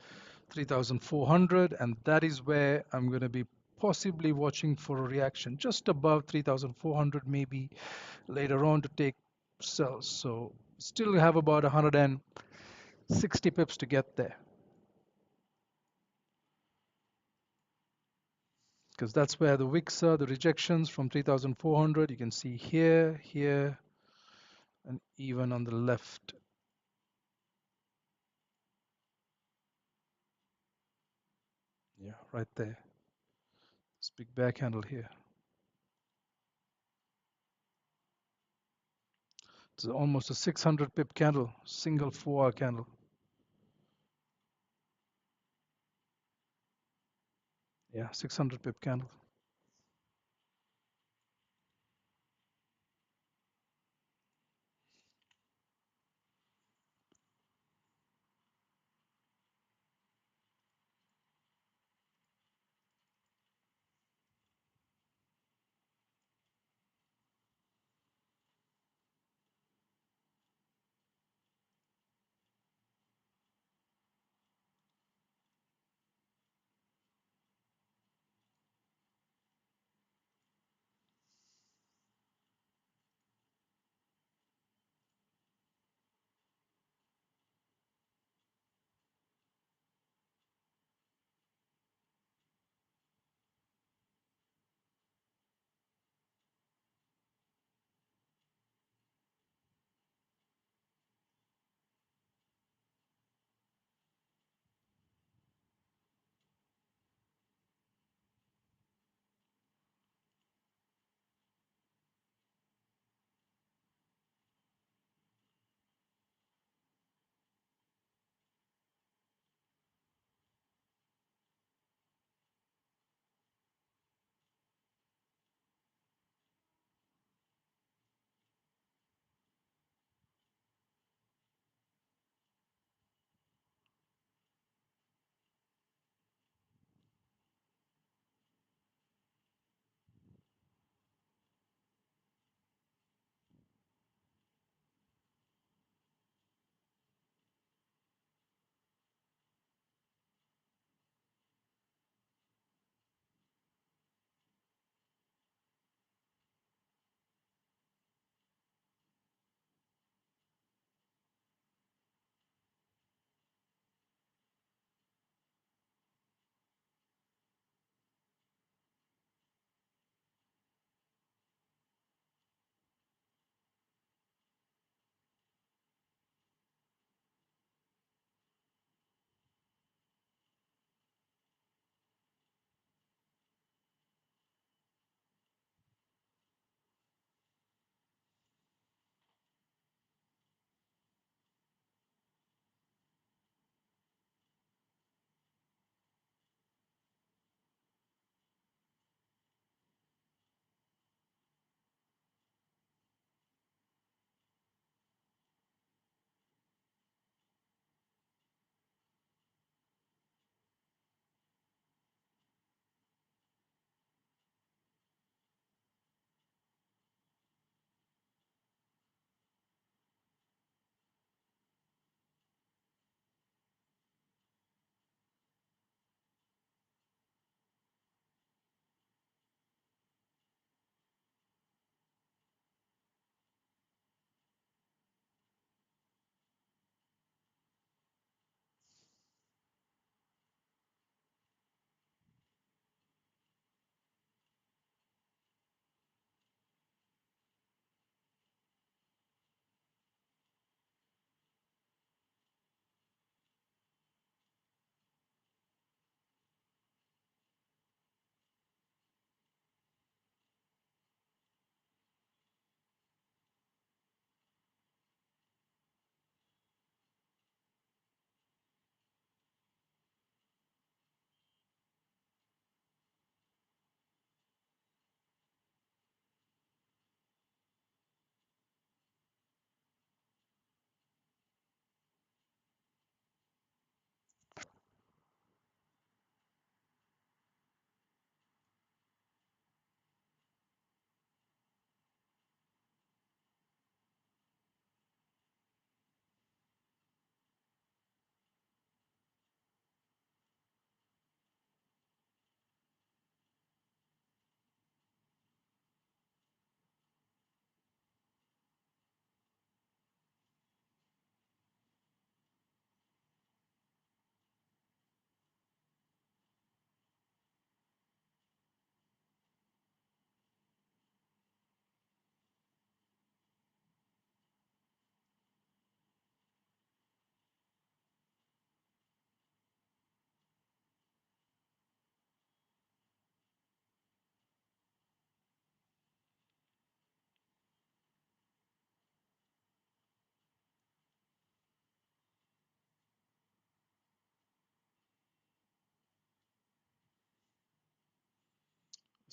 3,400, and that is where I'm going to be possibly watching for a reaction just above 3,400, maybe later on to take sells. So still have about 100 and 60 pips to get there. Because that's where the wicks are, the rejections from 3,400. You can see here, here, and even on the left. Yeah, right there. This big bear candle here. It's almost a 600 pip candle, single 4-hour candle. Yeah, 600 pip candle.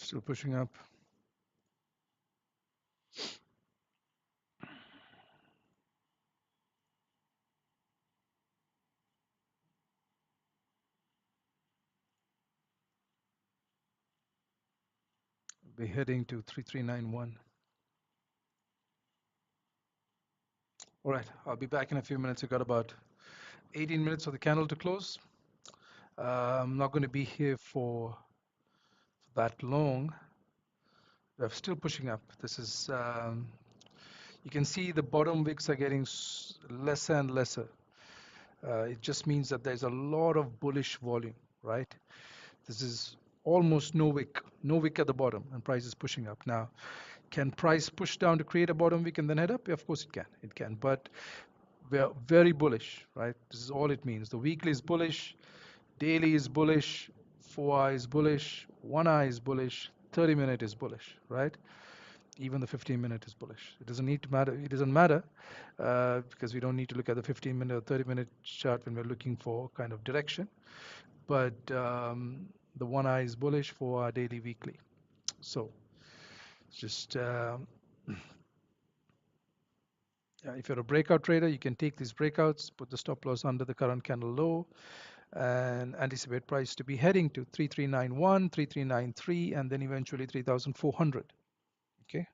Still pushing up. We're heading to 3391. All right, I'll be back in a few minutes. We've got about 18 minutes for the candle to close. I'm not going to be here for that long. We're still pushing up. This is, you can see the bottom wicks are getting lesser and lesser. It just means that there's a lot of bullish volume, right? This is almost no wick at the bottom, and price is pushing up. Now, can price push down to create a bottom wick and then head up? Yeah, of course it can. It can, but we're very bullish, right? This is all it means. The weekly is bullish, daily is bullish, 4 eye is bullish, 1 eye is bullish, 30-minute is bullish, right? Even the 15-minute is bullish. It doesn't need to matter. It doesn't matter because we don't need to look at the 15-minute or 30-minute chart when we're looking for kind of direction. But the 1 eye is bullish for our daily, weekly. So just if you're a breakout trader, you can take these breakouts, put the stop loss under the current candle low, and anticipate price to be heading to 3391, 3393, and then eventually 3400. Okay.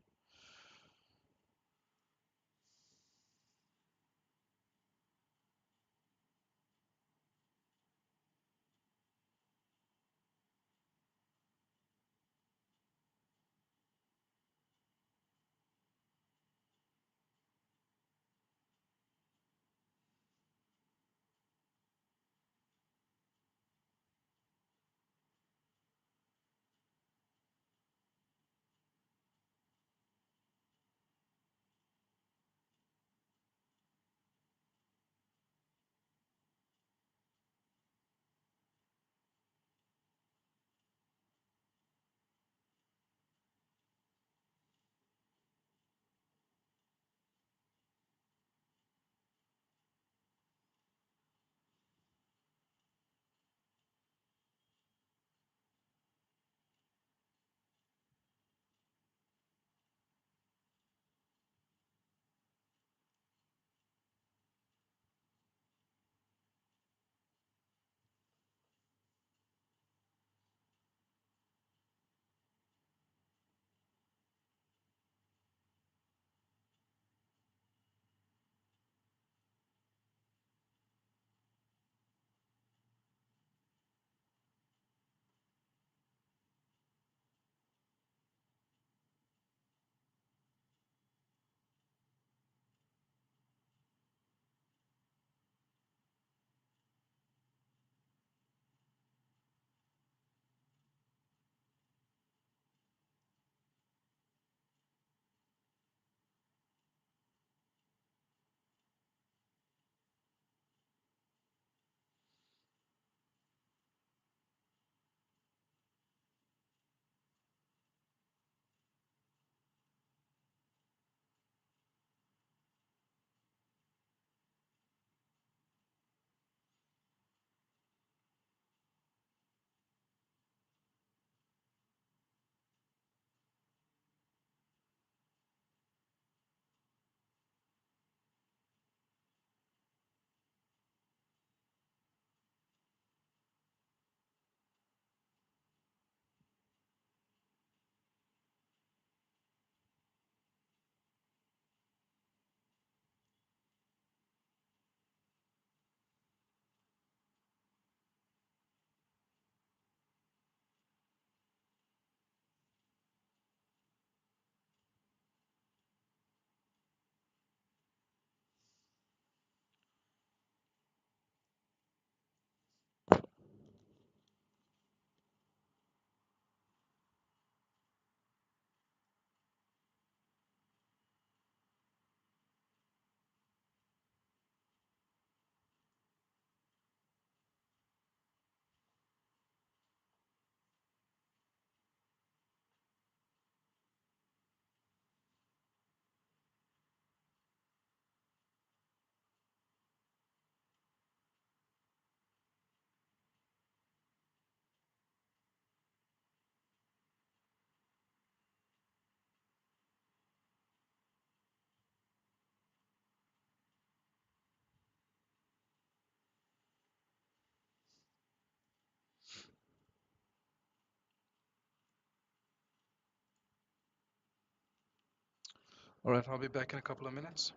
All right, I'll be back in a couple of minutes.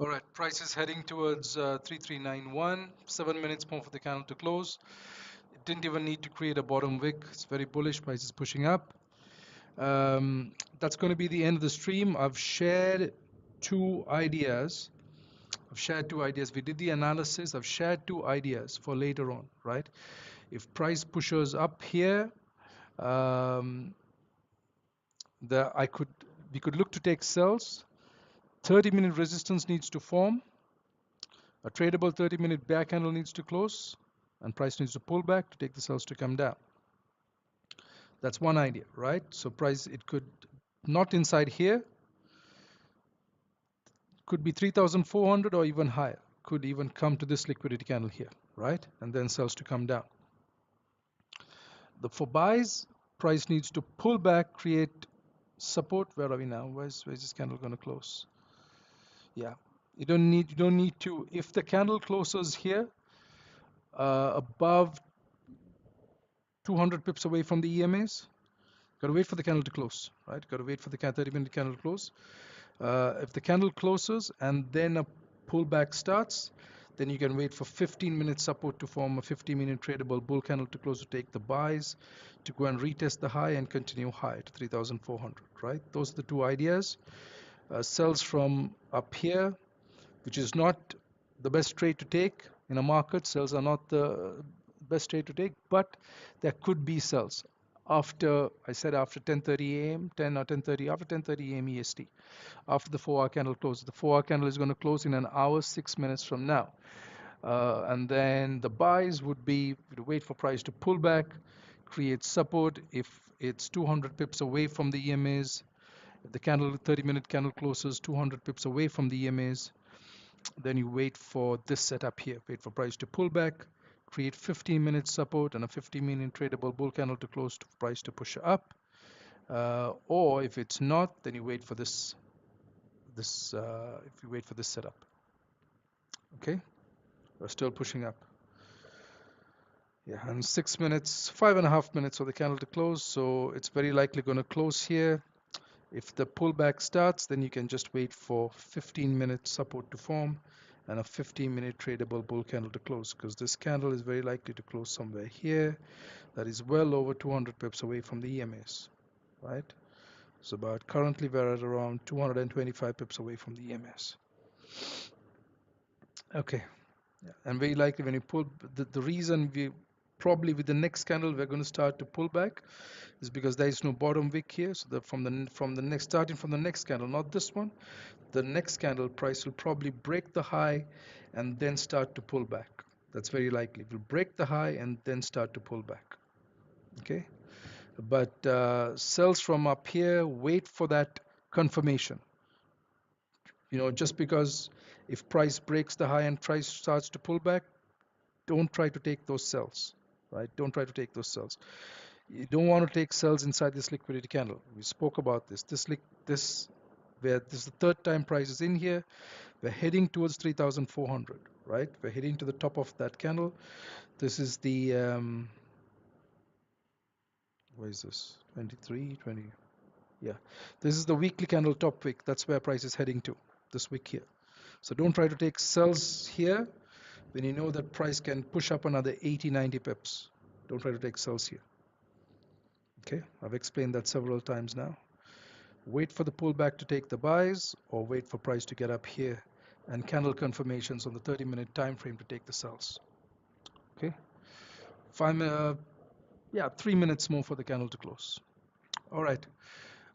All right, price is heading towards 3391. 7 minutes more for the candle to close. It didn't even need to create a bottom wick. It's very bullish. Price is pushing up. That's going to be the end of the stream. I've shared two ideas. We did the analysis. I've shared two ideas for later on, right? If price pushes up here, um, we could look to take sells. 30-minute resistance needs to form. A tradable 30-minute bear candle needs to close, and price needs to pull back to take the sells to come down. That's one idea, right? So price, it could not inside here, could be 3,400 or even higher. Could even come to this liquidity candle here, right? And then sells to come down. For buys, price needs to pull back, create support. Where are we now? Where's this candle going to close? Yeah, you don't need to. If the candle closes here above 200 pips away from the EMAs, got to wait for the candle to close, right? Got to wait for the 30-minute candle to close. If the candle closes and then a pullback starts, then you can wait for 15-minute support to form, a 50-minute tradable bull candle to close to take the buys, to go and retest the high and continue high to 3,400, right? Those are the two ideas. Sells from up here, which is not the best trade to take in a market. Sells are not the best trade to take, but there could be sells after, I said after 10:30 a.m., 10 or 10:30, after 10:30 a.m. EST, after the 4-hour candle closes. The 4-hour candle is going to close in an hour, 6 minutes from now. And then the buys would be to wait for price to pull back, create support. If it's 200 pips away from the EMAs, if the 30-minute candle closes 200 pips away from the EMAs, then you wait for this setup here. Wait for price to pull back, create 15-minute support and a 50-minute tradable bull candle to close to price to push up. Or if it's not, then you wait for this. If you wait for this setup. Okay, we're still pushing up. Yeah, and 6 minutes, 5.5 minutes for the candle to close. So it's very likely going to close here. If the pullback starts, then you can just wait for 15-minute support to form and a 15-minute tradable bull candle to close, because this candle is very likely to close somewhere here. That is well over 200 pips away from the EMAs, right? So about currently we're at around 225 pips away from the EMAs. Okay, yeah. And very likely when you pull, the reason we probably with the next candle we're going to start to pull back is because there is no bottom wick here. So from the next, starting from the next candle, not this one, the next candle price will probably break the high and then start to pull back. That's very likely. It will break the high and then start to pull back. Okay, but sells from up here, wait for that confirmation. Just because if price breaks the high and price starts to pull back, don't try to take those sells, right? Don't try to take those sells. You don't want to take sells inside this liquidity candle. We spoke about this. This is the third time price is in here. We're heading towards 3,400, right? We're heading to the top of that candle. This is the what is this? 23, 20. Yeah, this is the weekly candle top wick. That's where price is heading to, this wick here. So don't try to take sells here when you know that price can push up another 80, 90 pips. Don't try to take sells here. Okay, I've explained that several times now. Wait for the pullback to take the buys, or wait for price to get up here and candle confirmations on the 30-minute time frame to take the sells. Okay, 3 minutes more for the candle to close. All right,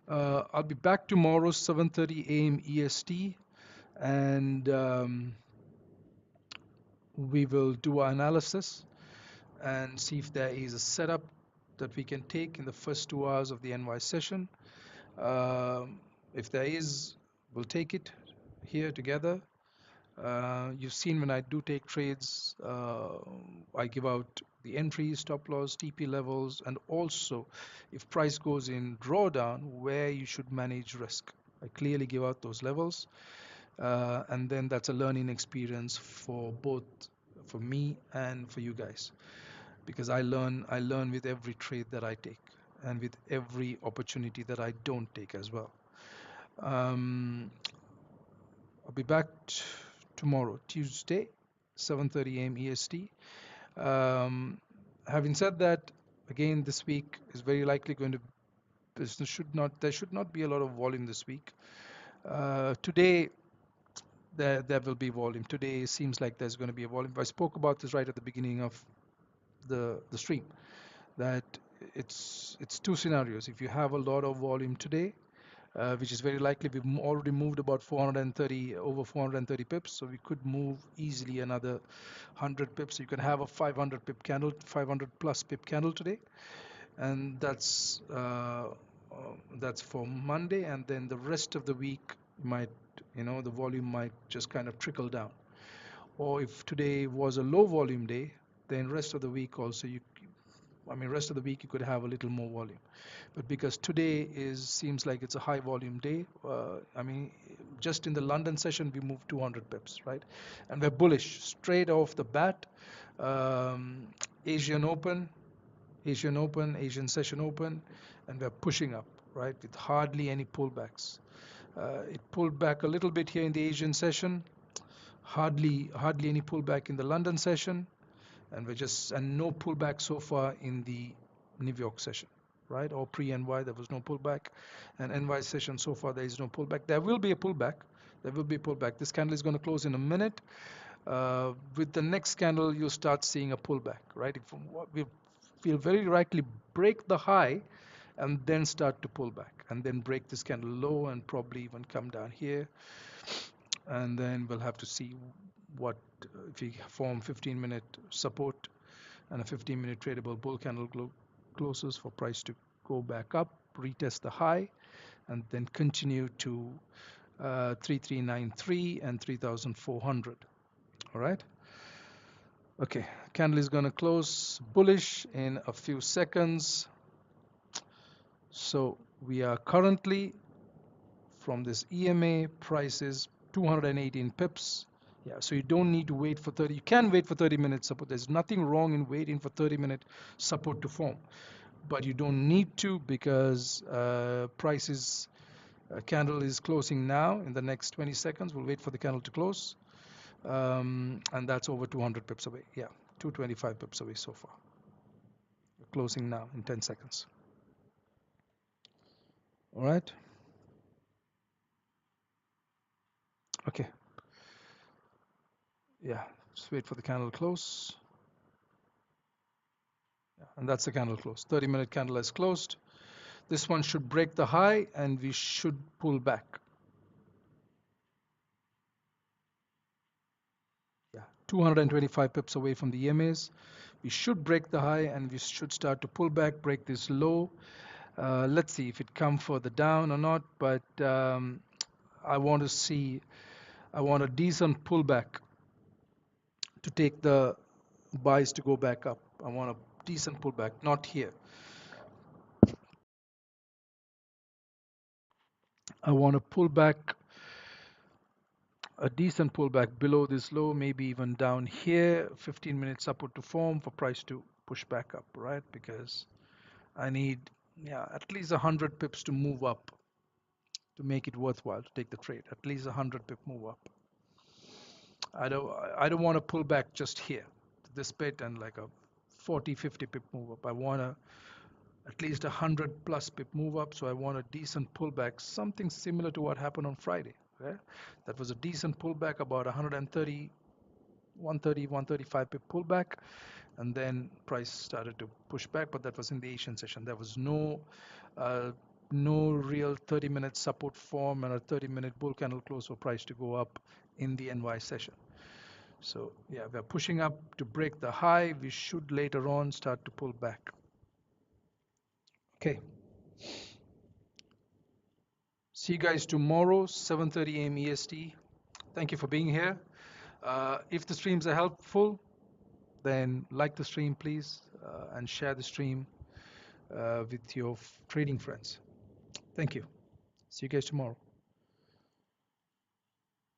I'll be back tomorrow 7:30 a.m. EST, and we will do our analysis and see if there is a setup that we can take in the first 2 hours of the NY session. If there is, we'll take it here together. You've seen when I do take trades, I give out the entries, stop loss, TP levels, and also if price goes in drawdown, where you should manage risk. I clearly give out those levels, and then that's a learning experience for me and for you guys, because I learn with every trade that I take and with every opportunity that I don't take as well. I'll be back tomorrow, Tuesday, 7:30 a.m. EST. Um, Having said that, again, this week is very likely going to there should not be a lot of volume this week. Today there will be volume. Today seems like there's going to be a volume. I spoke about this right at the beginning of the stream, that it's two scenarios. If you have a lot of volume today, which is very likely, we've already moved about 430, over 430 pips, so we could move easily another 100 pips. So you can have a 500 pip candle, 500 plus pip candle today, and that's for Monday, and then the rest of the week might, the volume might just kind of trickle down. Or if today was a low volume day, then rest of the week also rest of the week you could have a little more volume. But because today seems like it's a high volume day, just in the London session we moved 200 pips, right? And we're bullish straight off the bat. Um, Asian Open, Asian Session Open, and we're pushing up, right, with hardly any pullbacks. It pulled back a little bit here in the Asian session, hardly any pullback in the London session, and no pullback so far in the New York session, right? Or pre-NY there was no pullback, and NY session so far there is no pullback. There will be a pullback. This candle is going to close in a minute. With the next candle you'll start seeing a pullback, right? If we'll very likely break the high and then start to pull back, and then break this candle low and probably even come down here, and then we'll have to see what if we form 15-minute support and a 15-minute tradable bull candle closes for price to go back up, retest the high, and then continue to 3393 and 3400. All right. Okay, candle is going to close bullish in a few seconds. So we are currently, from this EMA, prices 218 pips. Yeah, so you don't need to wait for 30. You can wait for 30-minute support. There's nothing wrong in waiting for 30-minute support to form, but you don't need to, because candle is closing now. In the next 20 seconds, we'll wait for the candle to close, and that's over 200 pips away. Yeah, 225 pips away so far. Closing now in 10 seconds. All right. Okay. Yeah, just wait for the candle to close. Yeah, and that's the candle close. 30-minute candle has closed. This one should break the high and we should pull back. Yeah, 225 pips away from the EMAs. We should break the high and we should start to pull back, break this low. Let's see if it comes further down or not, but I want a decent pullback to take the buys to go back up. I want a decent pullback, not here. I want to pull back, a decent pullback below this low, maybe even down here, 15-minute support to form for price to push back up, right? Because I need, at least 100 pips to move up to make it worthwhile to take the trade. At least 100 pip move up. I don't want to pull back just here to this bit and like a 40-50 pip move up. I want at least 100 plus pip move up, so I want a decent pullback, something similar to what happened on Friday. Okay? That was a decent pullback, about 130, 130, 135 pip pullback, and then price started to push back, but that was in the Asian session. There was no real 30-minute support form and a 30-minute bull candle close for price to go up in the NY session. So yeah, we're pushing up to break the high. We should later on start to pull back. Okay. See you guys tomorrow, 7:30 a.m. EST. Thank you for being here. If the streams are helpful, then like the stream, please, and share the stream with your trading friends. Thank you. See you guys tomorrow.